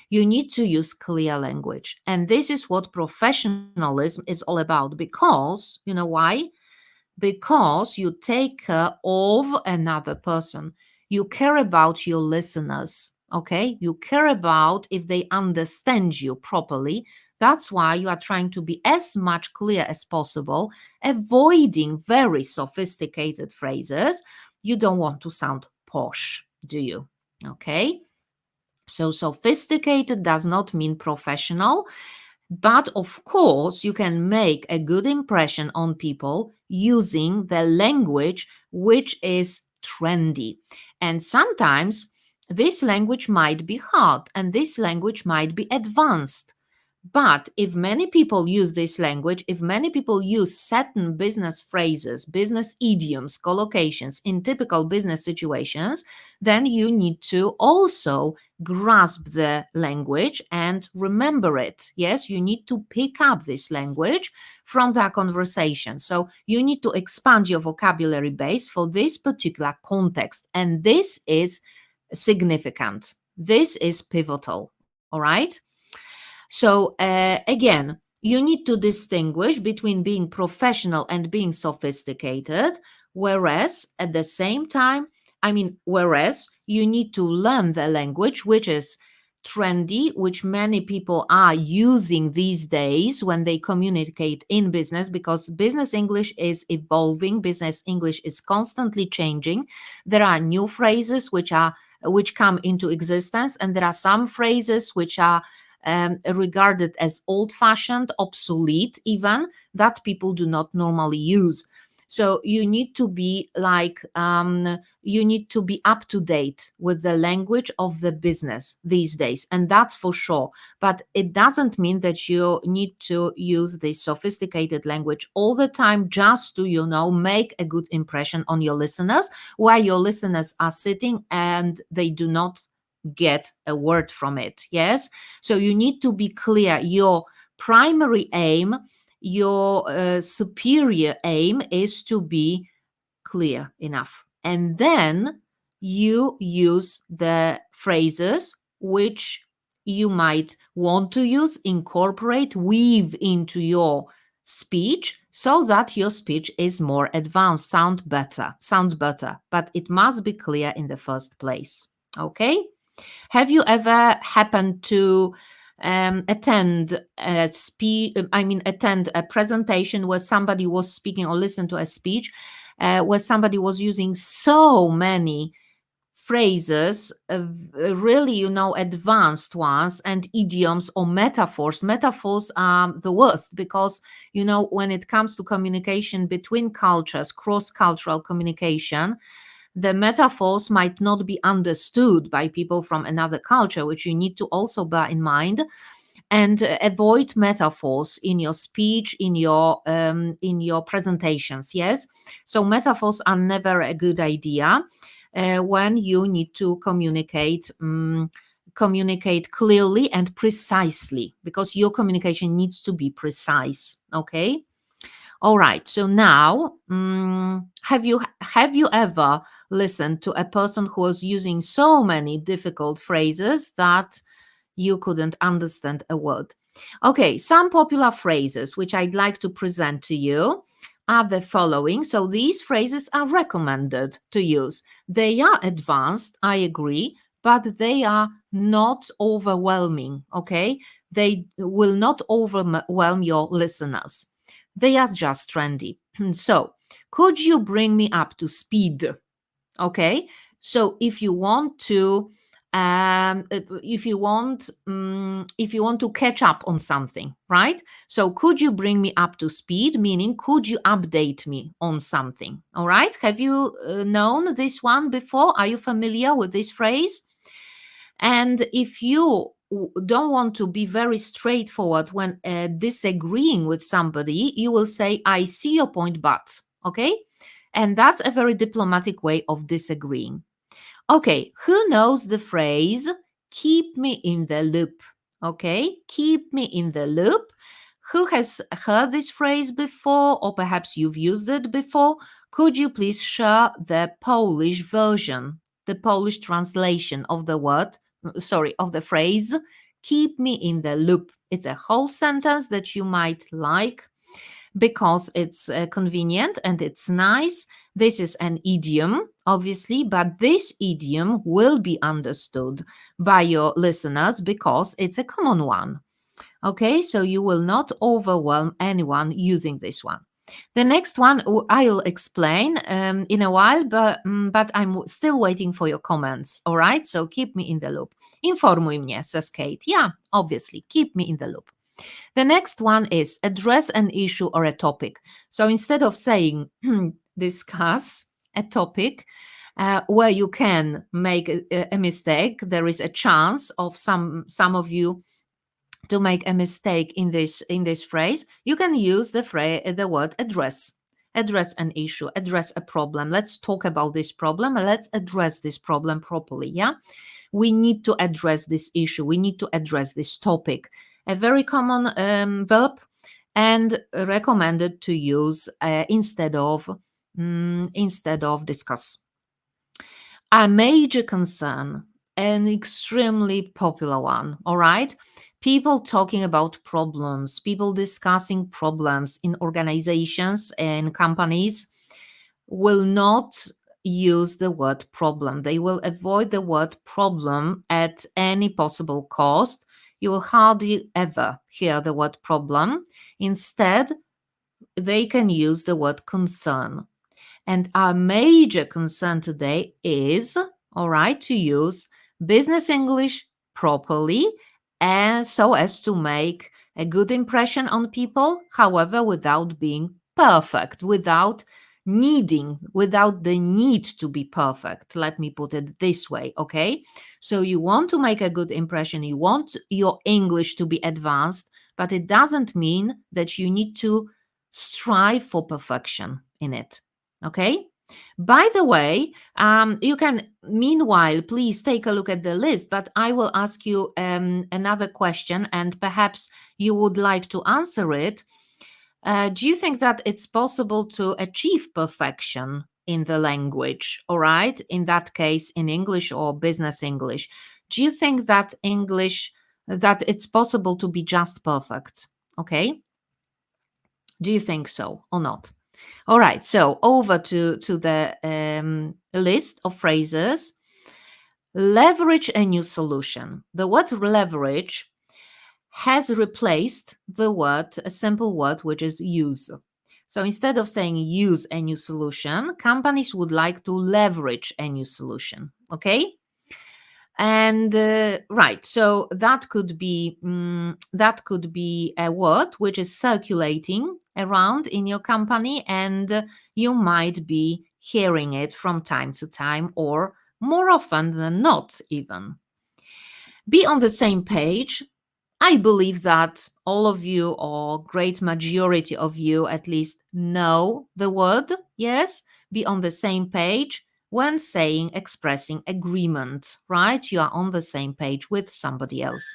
You need to use clear language. And this is what professionalism is all about, because, you know why? Because you take care of another person. You care about your listeners, okay? You care about if they understand you properly. That's why you are trying to be as much clear as possible, avoiding very sophisticated phrases. You don't want to sound posh, do you? Okay? So sophisticated does not mean professional. But of course, you can make a good impression on people using the language which is trendy. And sometimes this language might be hard and this language might be advanced. But if many people use this language, if many people use certain business phrases, business idioms, collocations in typical business situations, then you need to also grasp the language and remember it. Yes, you need to pick up this language from that conversation. So you need to expand your vocabulary base for this particular context. And this is significant. This is pivotal. All right. So again, you need to distinguish between being professional and being sophisticated, whereas at the same time, whereas you need to learn the language which is trendy, which many people are using these days when they communicate in business, because business English is evolving, business English is constantly changing. There are new phrases which come into existence, and there are some phrases which are regarded as old-fashioned, obsolete even, that people do not normally use. So you need to be you need to be up to date with the language of the business these days, and that's for sure. But it doesn't mean that you need to use this sophisticated language all the time just to, make a good impression on your listeners, while your listeners are sitting and they do not get a word from it. Yes. So you need to be clear. Your primary aim, your superior aim is to be clear enough. And then you use the phrases which you might want to use, incorporate, weave into your speech so that your speech is more advanced, sounds better, but it must be clear in the first place. Okay? Have you ever happened to attend attend a presentation where somebody was speaking, or listen to a speech where somebody was using so many phrases, really, advanced ones, and idioms or metaphors? Metaphors are the worst because, when it comes to communication between cultures, cross-cultural communication, the metaphors might not be understood by people from another culture, which you need to also bear in mind. And avoid metaphors in your speech, in your presentations. Yes, so metaphors are never a good idea when you need to communicate clearly and precisely, because your communication needs to be precise. Okay. All right. So now, have you ever listened to a person who was using so many difficult phrases that you couldn't understand a word? Okay, some popular phrases which I'd like to present to you are the following. So these phrases are recommended to use. They are advanced, I agree, but they are not overwhelming. Okay, they will not overwhelm your listeners. They are just trendy. So, could you bring me up to speed? Okay. So, if you want to, if you want to catch up on something, right? So, could you bring me up to speed? Meaning, could you update me on something? All right. Have you known this one before? Are you familiar with this phrase? And if you don't want to be very straightforward when disagreeing with somebody, you will say, I see your point, but, okay? And that's a very diplomatic way of disagreeing. Okay, who knows the phrase, keep me in the loop? Okay, keep me in the loop. Who has heard this phrase before, or perhaps you've used it before? Could you please share the Polish version, the Polish translation of the word of the phrase, keep me in the loop. It's a whole sentence that you might like because it's convenient and it's nice. This is an idiom, obviously, but this idiom will be understood by your listeners because it's a common one. Okay, so you will not overwhelm anyone using this one. The next one I'll explain in a while, but I'm still waiting for your comments. All right, so keep me in the loop. Informuj mnie, says Kate. Yeah, obviously, keep me in the loop. The next one is address an issue or a topic. So instead of saying discuss a topic where you can make a mistake, there is a chance of some of you to make a mistake in this phrase. You can use the word address an issue, address a problem. Let's talk about this problem and let's address this problem properly. Yeah, we need to address this issue, we need to address this topic. A very common verb and recommended to use instead of discuss. A major concern, an extremely popular one. All right, people talking about problems, people discussing problems in organizations and companies will not use the word problem. They will avoid the word problem at any possible cost. You will hardly ever hear the word problem. Instead, they can use the word concern. And our major concern today is, all right, to use business English properly and so as to make a good impression on people, however, without being perfect, without the need to be perfect. Let me put it this way, okay? So you want to make a good impression, you want your English to be advanced, but it doesn't mean that you need to strive for perfection in it. Okay. By the way, you can, meanwhile, please take a look at the list, but I will ask you another question and perhaps you would like to answer it. Do you think that it's possible to achieve perfection in the language? All right. In that case, in English or business English, do you think that that it's possible to be just perfect? Okay. Do you think so or not? All right, so over to the list of phrases. Leverage a new solution. The word leverage has replaced a simple word, which is use. So instead of saying use a new solution, companies would like to leverage a new solution. Okay. And right, so that could be a word which is circulating around in your company, and you might be hearing it from time to time, or more often than not, even. Be on the same page. I believe that all of you, or great majority of you at least, know the word. Yes, be on the same page when expressing agreement, right? You are on the same page with somebody else.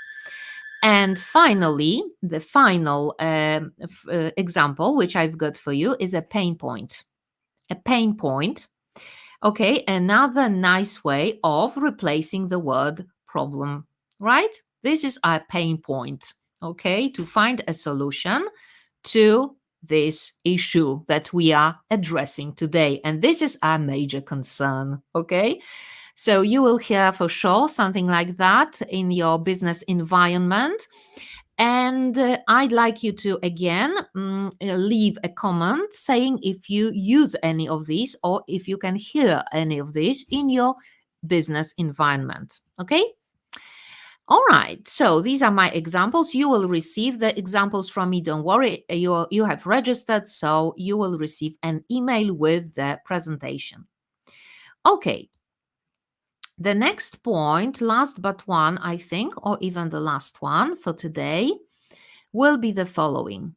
And finally, the final example, which I've got for you, is a pain point. A pain point. Okay, another nice way of replacing the word problem, right? This is our pain point, okay, to find a solution to this issue that we are addressing today. And this is our major concern, okay? So you will hear for sure something like that in your business environment. And I'd like you to again leave a comment saying if you use any of these or if you can hear any of these in your business environment. Okay? All right. So these are my examples. You will receive the examples from me. Don't worry. You have registered, so you will receive an email with the presentation. Okay. The next point, last but one, I think, or even the last one for today, will be the following.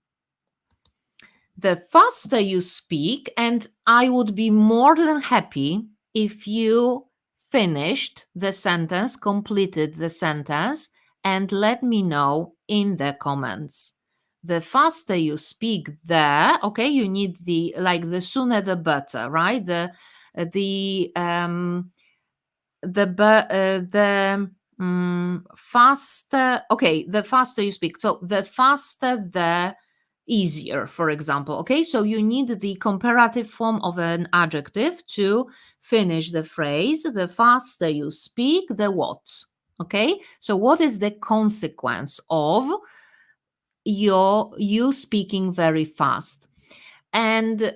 The faster you speak, and I would be more than happy if you finished the sentence, completed the sentence, and let me know in the comments. The faster you speak there, okay, you need the sooner the better, right? Faster. Okay, the faster you speak. So the faster, the easier, for example. Okay, so you need the comparative form of an adjective to finish the phrase. The faster you speak, the what. Okay, so what is the consequence of you speaking very fast? And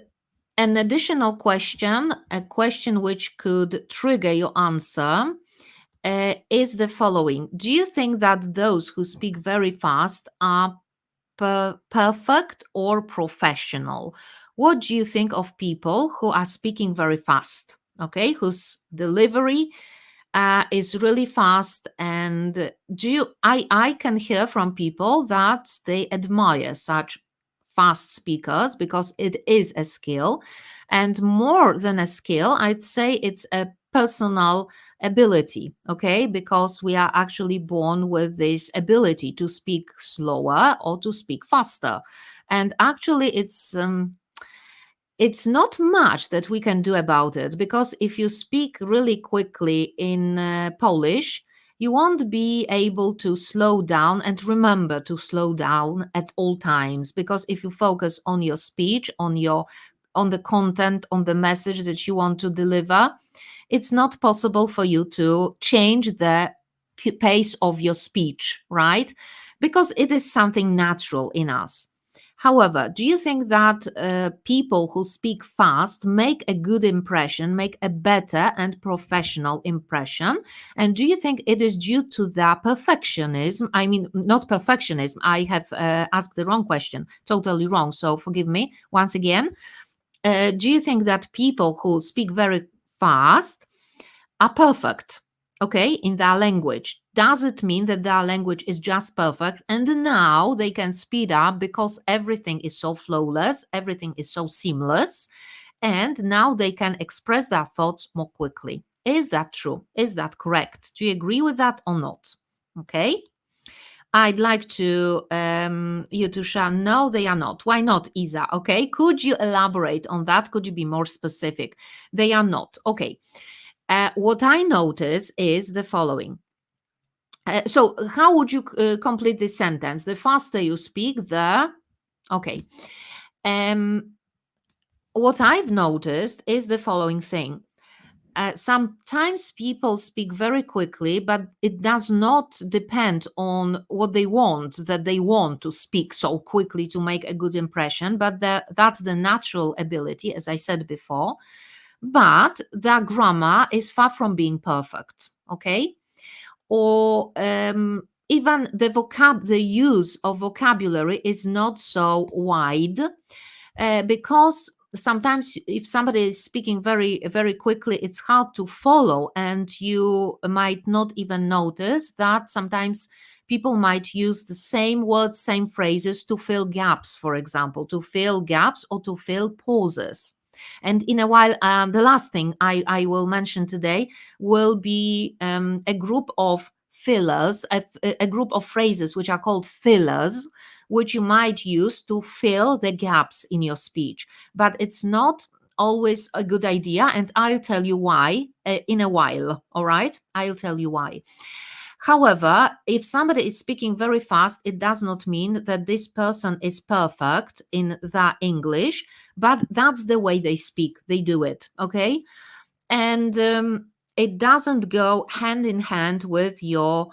an additional question, a question which could trigger your answer, is the following. Do you think that those who speak very fast are perfect or professional? What do you think of people who are speaking very fast? Okay, whose delivery is really fast, and I can hear from people that they admire such fast speakers because it is a skill, and more than a skill, I'd say it's a personal ability. Okay, because we are actually born with this ability to speak slower or to speak faster, and actually it's not much that we can do about it, because if you speak really quickly in Polish, you won't be able to slow down and remember to slow down at all times, because if you focus on your speech, on the content, on the message that you want to deliver, it's not possible for you to change the pace of your speech, right? Because it is something natural in us. However, do you think that people who speak fast make a good impression, make a better and professional impression? And do you think it is due to their perfectionism? I mean, not perfectionism. I have asked the wrong question, totally wrong. So forgive me once again. Do you think that people who speak very fast are perfect, okay, in their language? Does it mean that their language is just perfect and now they can speed up because everything is so flawless, everything is so seamless, and now they can express their thoughts more quickly? Is that true? Is that correct? Do you agree with that or not? Okay. I'd like to you to share. No, they are not. Why not, Isa? Okay, could you elaborate on that? Could you be more specific? They are not. Okay. What I notice is the following. So, how would you complete this sentence? The faster you speak, the. Okay. Um, what I've noticed is the following thing. Sometimes people speak very quickly, but it does not depend on what they want, that they want to speak so quickly to make a good impression, but that's the natural ability, as I said before. But their grammar is far from being perfect, okay? Or even the use of vocabulary is not so wide, because sometimes if somebody is speaking very very quickly, it's hard to follow, and you might not even notice that sometimes people might use the same words, same phrases to fill gaps, for example, to fill gaps or to fill pauses. And in a while, the last thing I will mention today will be a group of fillers, a group of phrases which are called fillers, which you might use to fill the gaps in your speech. But it's not always a good idea, and I'll tell you why in a while. All right, I'll tell you why. However, if somebody is speaking very fast, it does not mean that this person is perfect in their English, but that's the way they speak. They do it, okay? And it doesn't go hand in hand with your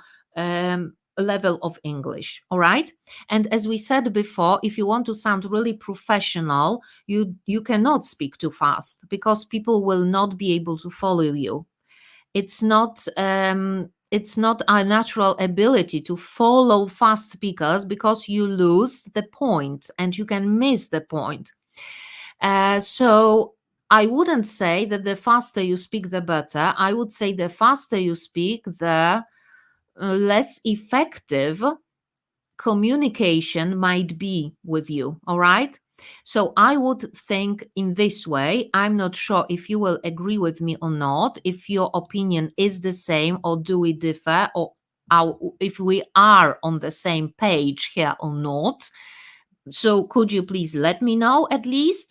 level of English, all right? And as we said before, if you want to sound really professional, you cannot speak too fast because people will not be able to follow you. It's not our natural ability to follow fast speakers, because you lose the point and you can miss the point. So I wouldn't say that the faster you speak, the better. I would say the faster you speak, the less effective communication might be with you. All right. So I would think in this way. I'm not sure if you will agree with me or not, if your opinion is the same, or do we differ, or if we are on the same page here or not. So could you please let me know at least?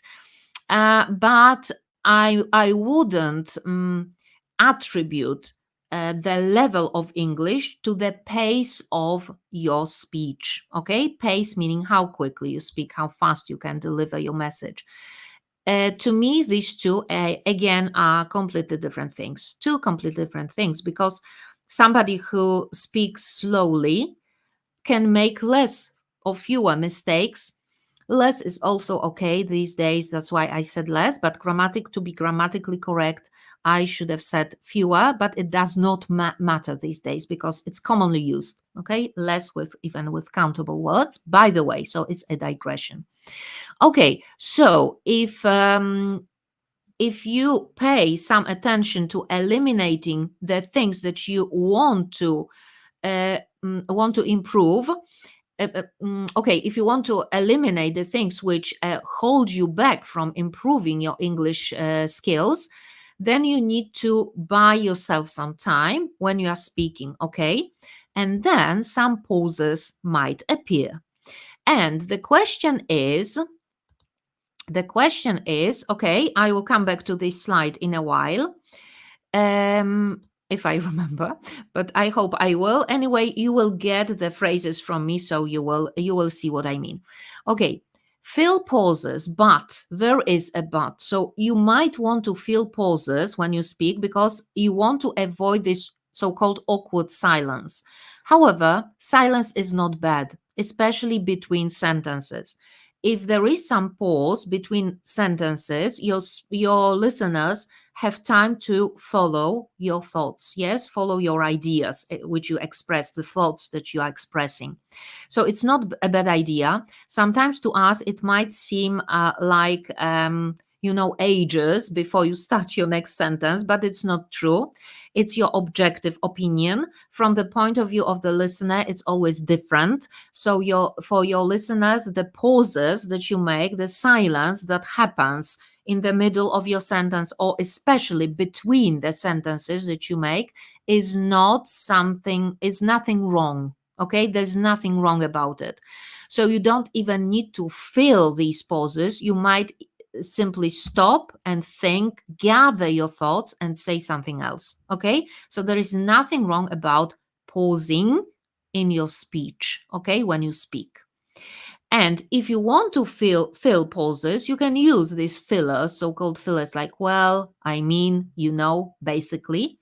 But I wouldn't attribute the level of English to the pace of your speech. Okay, pace meaning how quickly you speak, how fast you can deliver your message. To me, these two, again, are completely different things. Two completely different things, because somebody who speaks slowly can make less or fewer mistakes. Less is also okay these days. That's why I said less, but to be grammatically correct, I should have said fewer, but it does not matter these days because it's commonly used. Okay, less with even with countable words, by the way. So it's a digression. Okay, so if you pay some attention to eliminating the things that you want to improve, okay, if you want to eliminate the things which hold you back from improving your English skills, then you need to buy yourself some time when you are speaking, okay? And then some pauses might appear. And the question is, okay, I will come back to this slide in a while. If I remember, but I hope I will. Anyway, you will get the phrases from me, so you will see what I mean. Okay, fill pauses, but there is a but. So you might want to fill pauses when you speak because you want to avoid this so-called awkward silence. However, silence is not bad, especially between sentences. If there is some pause between sentences, your listeners have time to follow your thoughts. Yes, follow your ideas, which you express, the thoughts that you are expressing. So it's not a bad idea. Sometimes to us, it might seem like, ages before you start your next sentence, but it's not true. It's your objective opinion. From the point of view of the listener, it's always different. So for your listeners, the pauses that you make, the silence that happens in the middle of your sentence, or especially between the sentences that you make, is nothing wrong. Okay, there's nothing wrong about it. So you don't even need to fill these pauses. You might simply stop and think, gather your thoughts, and say something else. Okay, so there is nothing wrong about pausing in your speech, okay, when you speak. And if you want to fill pauses, you can use these fillers, so-called fillers, like, well, I mean, basically.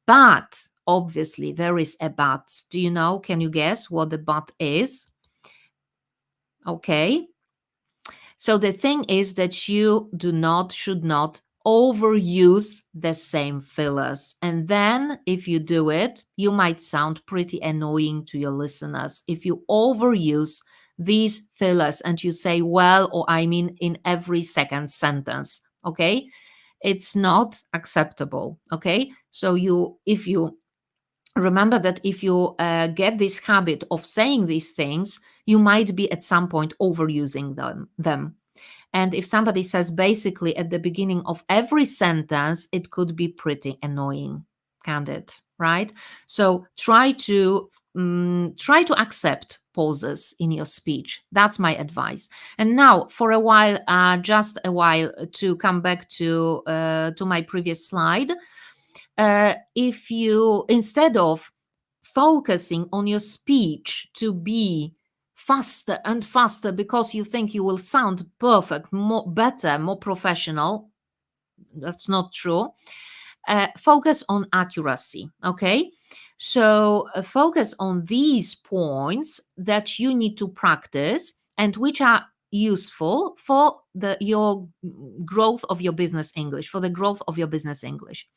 But obviously there is a but. Do you know? Can you guess what the but is? Okay. So the thing is that you should not overuse the same fillers. And then if you do it, you might sound pretty annoying to your listeners. If you overuse these fillers and you say, well, or I mean, in every second sentence, okay, it's not acceptable. Okay. So if you remember that if you get this habit of saying these things, you might be at some point overusing them. And if somebody says basically at the beginning of every sentence, it could be pretty annoying, can't it? Right? So try to accept pauses in your speech. That's my advice. And now, for a while, just a while, to come back to my previous slide. If you, instead of focusing on your speech to be faster and faster because you think you will sound perfect, better, more professional, that's not true. Focus on accuracy, okay? So focus on these points that you need to practice and which are useful for your growth of your business English, for the growth of your business English.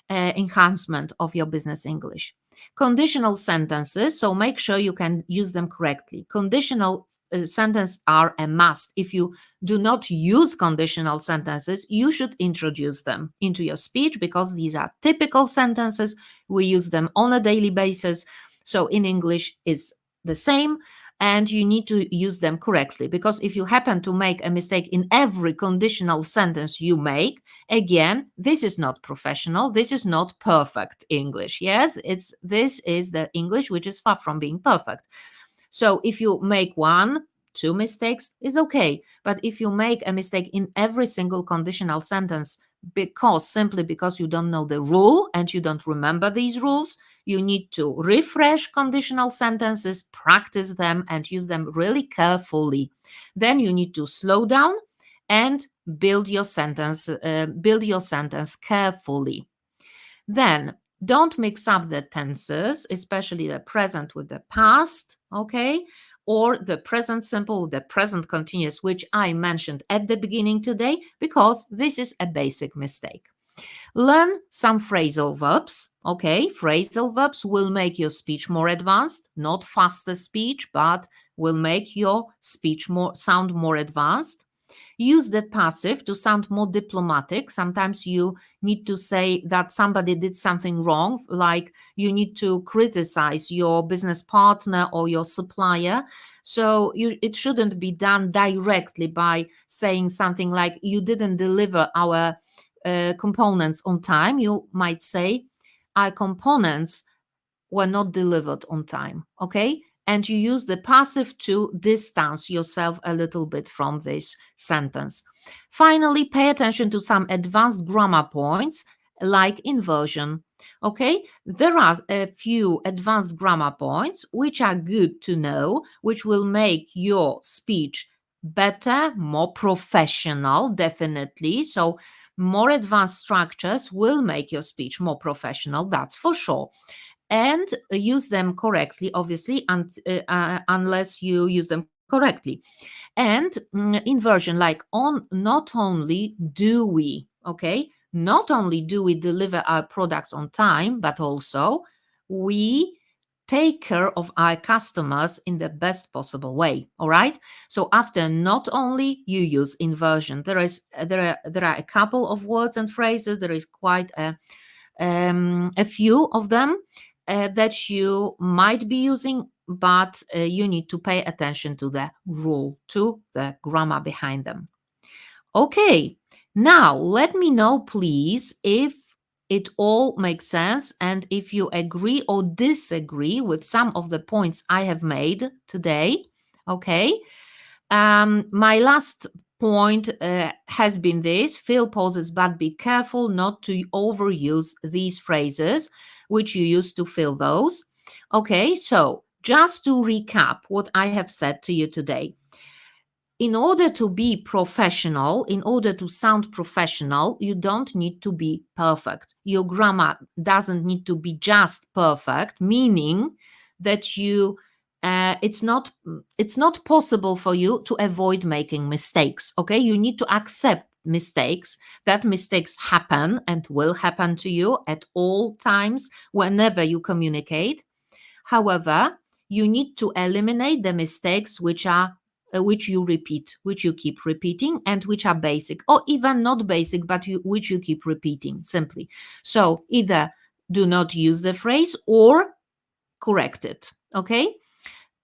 Enhancement of your business English. Conditional sentences, so make sure you can use them correctly. Conditional sentences are a must. If you do not use conditional sentences, you should introduce them into your speech because these are typical sentences. We use them on a daily basis. So in English is the same. And you need to use them correctly, because if you happen to make a mistake in every conditional sentence you make, again, this is not professional. This is not perfect English. Yes, this is the English which is far from being perfect. So if you make 1, 2 mistakes is okay. But if you make a mistake in every single conditional sentence simply because you don't know the rule and you don't remember these rules, you need to refresh conditional sentences, practice them, and use them really carefully. Then you need to slow down and build your sentence carefully. Then don't mix up the tenses, especially the present with the past, okay? Or the present simple with the present continuous, which I mentioned at the beginning today, because this is a basic mistake. Learn some phrasal verbs, okay? Phrasal verbs will make your speech more advanced, not faster speech, but will make your speech sound more advanced. Use the passive to sound more diplomatic. Sometimes you need to say that somebody did something wrong, like you need to criticize your business partner or your supplier. So it shouldn't be done directly by saying something like, you didn't deliver our components on time. You might say, our components were not delivered on time, okay? And you use the passive to distance yourself a little bit from this sentence. Finally, pay attention to some advanced grammar points like inversion, okay? There are a few advanced grammar points which are good to know, which will make your speech better, more professional, definitely. So more advanced structures will make your speech more professional, that's for sure. And use them correctly, obviously, unless you use them correctly. And inversion, like not only do we, okay, not only do we deliver our products on time, but also we take care of our customers in the best possible way. All right. So after not only, you use inversion. There are a couple of words and phrases. There is quite a few of them that you might be using, but you need to pay attention to the rule, to the grammar behind them. Okay, now let me know, please, if it all makes sense and if you agree or disagree with some of the points I have made today. Okay, my last point has been this: fill pauses, but be careful not to overuse these phrases which you use to fill those. Okay, so just to recap what I have said to you today. In order to be professional, in order to sound professional, you don't need to be perfect. Your grammar doesn't need to be just perfect, meaning that it's not possible for you to avoid making mistakes. Okay, you need to accept mistakes. That mistakes happen and will happen to you at all times whenever you communicate. However, you need to eliminate the mistakes which you repeat, which you keep repeating, and which are basic, or even not basic, but which you keep repeating simply. So either do not use the phrase or correct it. Okay.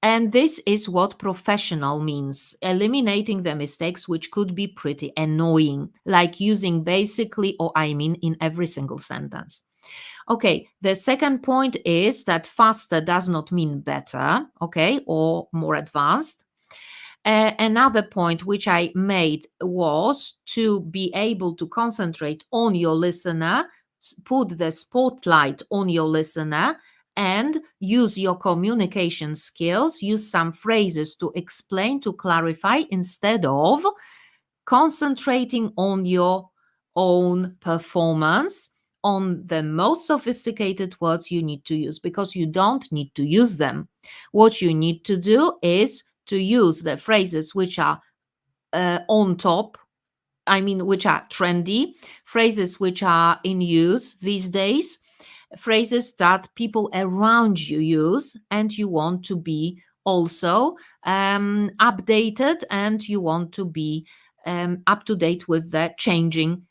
And this is what professional means: eliminating the mistakes which could be pretty annoying, like using basically or I mean in every single sentence. Okay, the second point is that faster does not mean better, okay, or more advanced. Another point which I made was to be able to concentrate on your listener, put the spotlight on your listener, and use your communication skills, use some phrases to explain, to clarify, instead of concentrating on your own performance, on the most sophisticated words you need to use, because you don't need to use them. What you need to do is to use the phrases which are on top, which are trendy, phrases which are in use these days, phrases that people around you use, and you want to be also updated, and you want to be up to date with the changing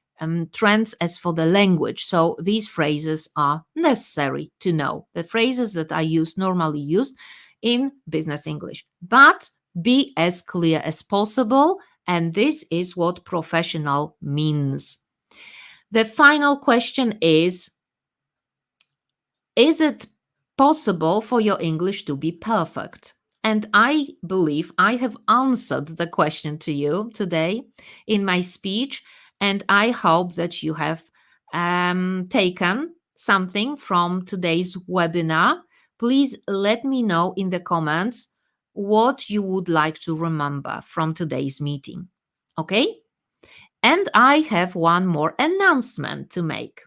trends as for the language. So these phrases are necessary to know, the phrases that are normally used in business English. But be as clear as possible, and this is what professional means. The final question is it possible for your English to be perfect? And I believe I have answered the question to you today in my speech. And I hope that you have taken something from today's webinar. Please let me know in the comments what you would like to remember from today's meeting. Okay? And I have one more announcement to make.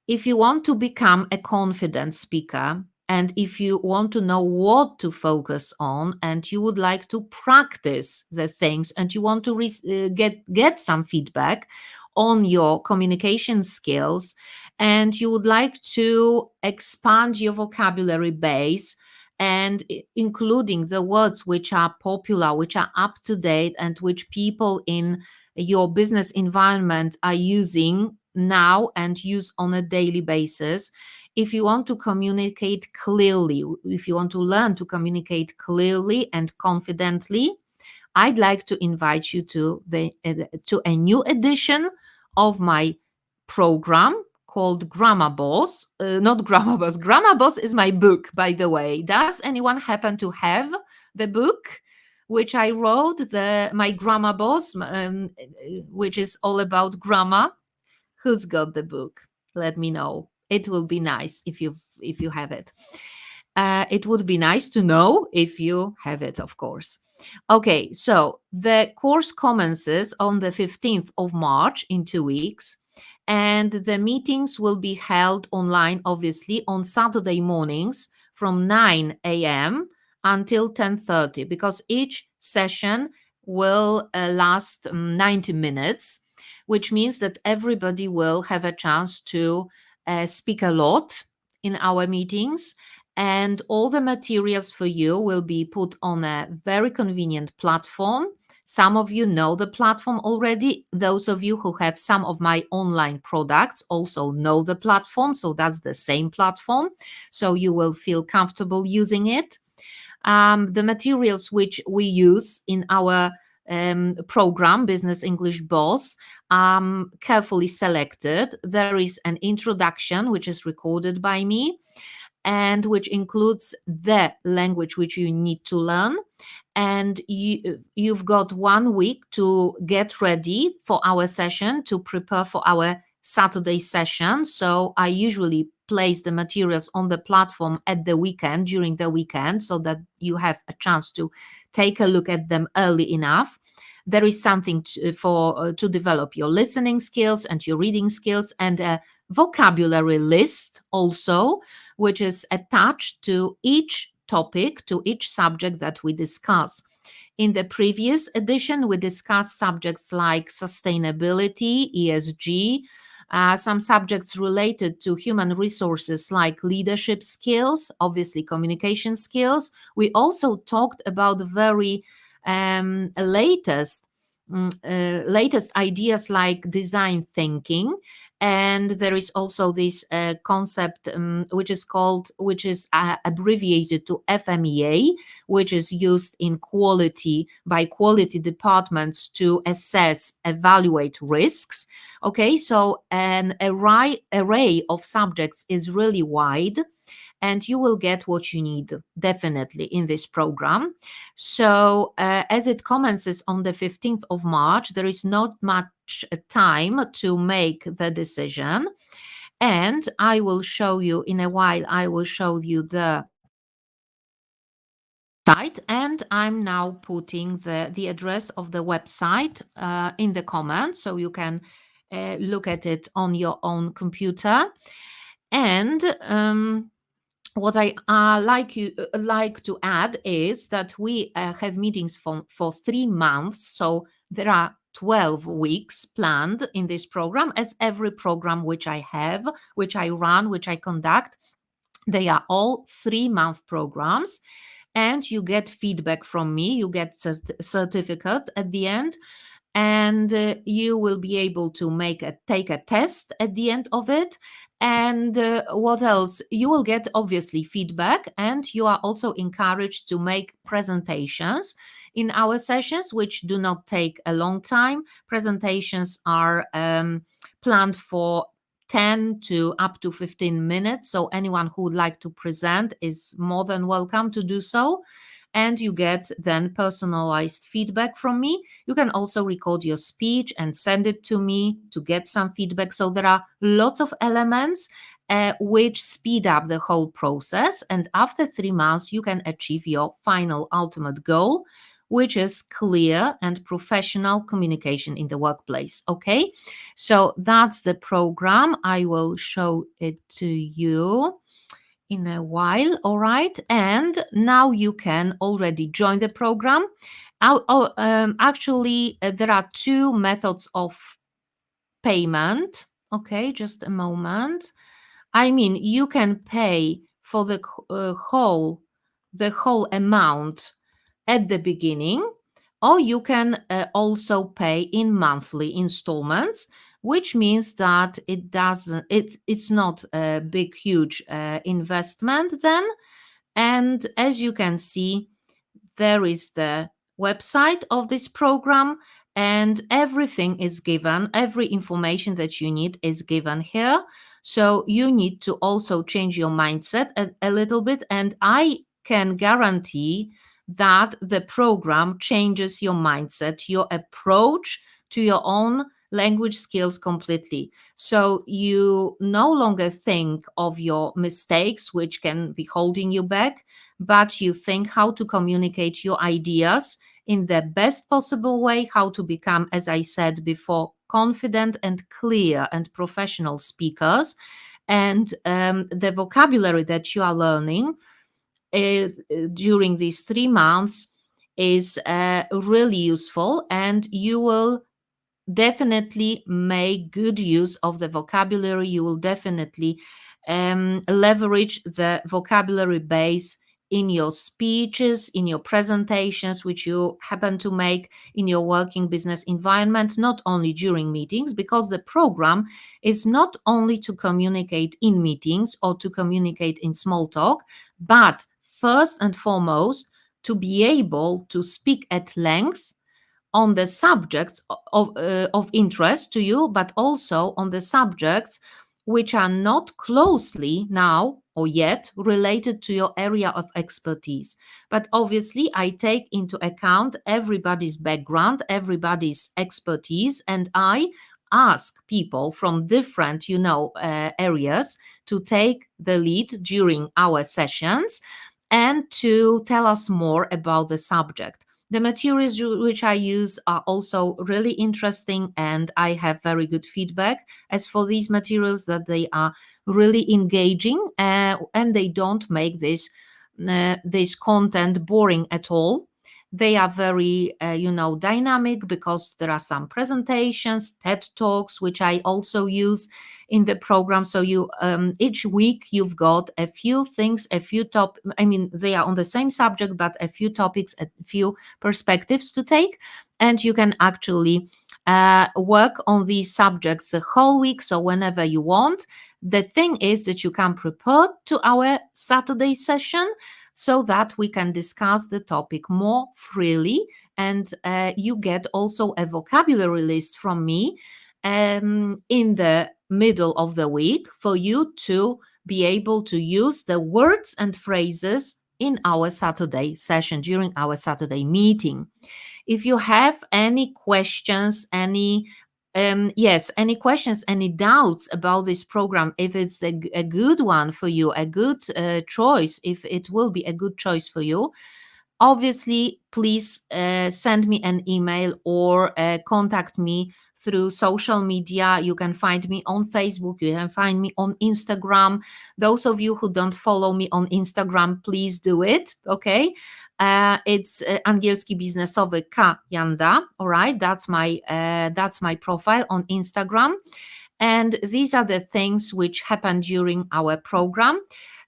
If you want to become a confident speaker, and if you want to know what to focus on, and you would like to practice the things, and you want to get some feedback on your communication skills, and you would like to expand your vocabulary base, and including the words which are popular, which are up to date, and which people in your business environment are using now and use on a daily basis. If you want to communicate clearly, if you want to learn to communicate clearly and confidently, I'd like to invite you to a new edition of my program called Grammar Boss. Not Grammar Boss. Grammar Boss is my book, by the way. Does anyone happen to have the book which I wrote, my Grammar Boss, which is all about grammar? Who's got the book? Let me know. It will be nice if you have it. It would be nice to know if you have it, of course. Okay, so the course commences on the 15th of March in 2 weeks, and the meetings will be held online, obviously, on Saturday mornings from 9 a.m. until 10:30, because each session will last 90 minutes, which means that everybody will have a chance to speak a lot in our meetings. And all the materials for you will be put on a very convenient platform. Some of you know the platform already. Those of you who have some of my online products also know the platform. So that's the same platform. So you will feel comfortable using it. The materials which we use in our program, Business English Boss, carefully selected. There is an introduction which is recorded by me, and which includes the language which you need to learn. And you've got 1 week to get ready for our session, to prepare for our Saturday session. So I usually place the materials on the platform at the weekend, during the weekend, so that you have a chance to take a look at them early enough. There is something to develop your listening skills and your reading skills, and a vocabulary list also, which is attached to each topic, to each subject that we discuss. In the previous edition, we discussed subjects like sustainability, ESG, some subjects related to human resources like leadership skills, obviously communication skills. We also talked about very latest ideas like design thinking. And there is also this concept which is abbreviated to FMEA, which is used in by quality departments to assess, evaluate risks. Okay, so an array of subjects is really wide, and you will get what you need definitely in this program. So as it commences on the 15th of March, there is not much time to make the decision. And I will show you in a while, I will show you the site, and I'm now putting the address of the website in the comments, so you can look at it on your own computer. And what I like to add is that we have meetings for 3 months, so there are 12 weeks planned in this program, as every program which I have, which I run, which I conduct. They are all 3-month programs, and you get feedback from me. You get certificate at the end, and you will be able to take a test at the end of it. And what else? You will get obviously feedback, and you are also encouraged to make presentations in our sessions, which do not take a long time. Presentations are planned for 10 to up to 15 minutes. So anyone who would like to present is more than welcome to do so. and you get then personalized feedback from me. You can also record your speech and send it to me to get some feedback. So there are lots of elements which speed up the whole process. And after 3 months, you can achieve your final ultimate goal, which is clear and professional communication in the workplace. Okay, so that's the program. I will show it to you in a while. All right, and now you can already join the program. Actually, there are two methods of payment. Okay, just a moment. I mean, you can pay for the whole amount at the beginning, or you can also pay in monthly installments, which means that it's not a big huge investment then. And as you can see, there is the website of this program, and everything is given, every information that you need is given here. So you need to also change your mindset a little bit, and I can guarantee that the program changes your mindset, your approach to your own language skills completely. So you no longer think of your mistakes, which can be holding you back, but you think how to communicate your ideas in the best possible way, how to become, as I said before, confident and clear and professional speakers. And the vocabulary that you are learning during these 3 months is really useful, and you will definitely make good use of the vocabulary. You will definitely leverage the vocabulary base in your speeches, in your presentations, which you happen to make in your working business environment, not only during meetings, because the program is not only to communicate in meetings or to communicate in small talk, but first and foremost, to be able to speak at length on the subjects of interest to you, but also on the subjects which are not closely now or yet related to your area of expertise. But obviously, I take into account everybody's background, everybody's expertise, and I ask people from different, areas to take the lead during our sessions and to tell us more about the subject. The materials which I use are also really interesting, and I have very good feedback as for these materials, that they are really engaging, and they don't make this content boring at all. They are very, dynamic, because there are some presentations, TED Talks, which I also use in the program. So each week you've got a few things, I mean, they are on the same subject, but a few topics, a few perspectives to take, and you can actually work on these subjects the whole week. So whenever you want. The thing is that you come prepared to our Saturday session, so that we can discuss the topic more freely, and you get also a vocabulary list from me in the middle of the week, for you to be able to use the words and phrases in our Saturday session, during our Saturday meeting. If you have any questions, any questions, any doubts about this program, if it's a good one for you, a good choice, if it will be a good choice for you, obviously, please send me an email or contact me through social media. You can find me on Facebook, you can find me on Instagram. Those of you who don't follow me on Instagram, please do it, okay? It's angielski biznesowy K Janda, all right? That's my profile on Instagram. And these are the things which happen during our program.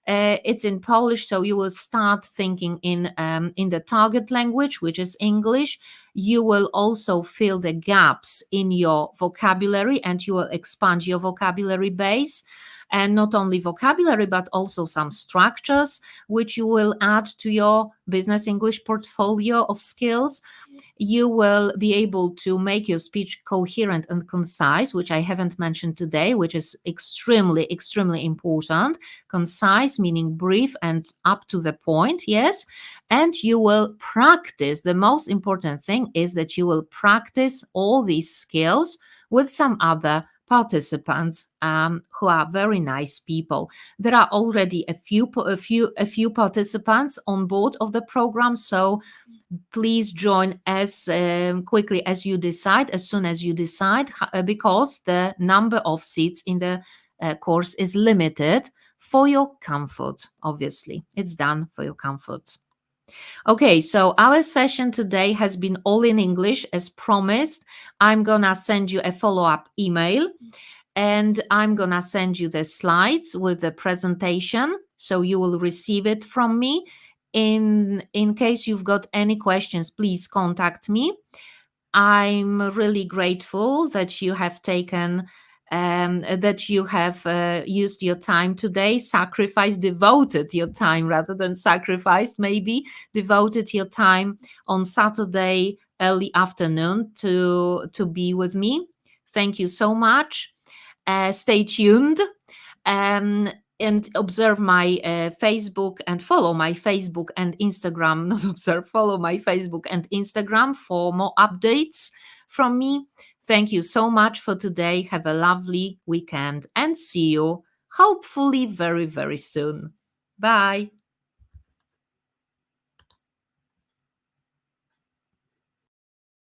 It's in Polish, so you will start thinking in the target language, which is English. You will also fill the gaps in your vocabulary, and you will expand your vocabulary base. And not only vocabulary, but also some structures, which you will add to your business English portfolio of skills. You will be able to make your speech coherent and concise, which I haven't mentioned today, which is extremely, extremely important. Concise meaning brief and up to the point, yes. And you will practice. The most important thing is that you will practice all these skills with some other participants who are very nice people. There are already a few participants on board of the program, so please join as quickly as you decide, as soon as you decide, because the number of seats in the course is limited for your comfort. Obviously, it's done for your comfort. Okay, so our session today has been all in English as promised. I'm gonna send you a follow-up email, and I'm gonna send you the slides with the presentation, so you will receive it from me. In case you've got any questions, please contact me. I'm really grateful that you have taken that you have used your time today, sacrificed, devoted your time rather than sacrificed, maybe devoted your time on Saturday early afternoon to be with me. Thank you so much. Stay tuned. Um, and observe my Facebook and follow my Facebook and Instagram, not observe, follow my Facebook and Instagram for more updates from me. Thank you so much for today. Have a lovely weekend and see you hopefully very, very soon. Bye.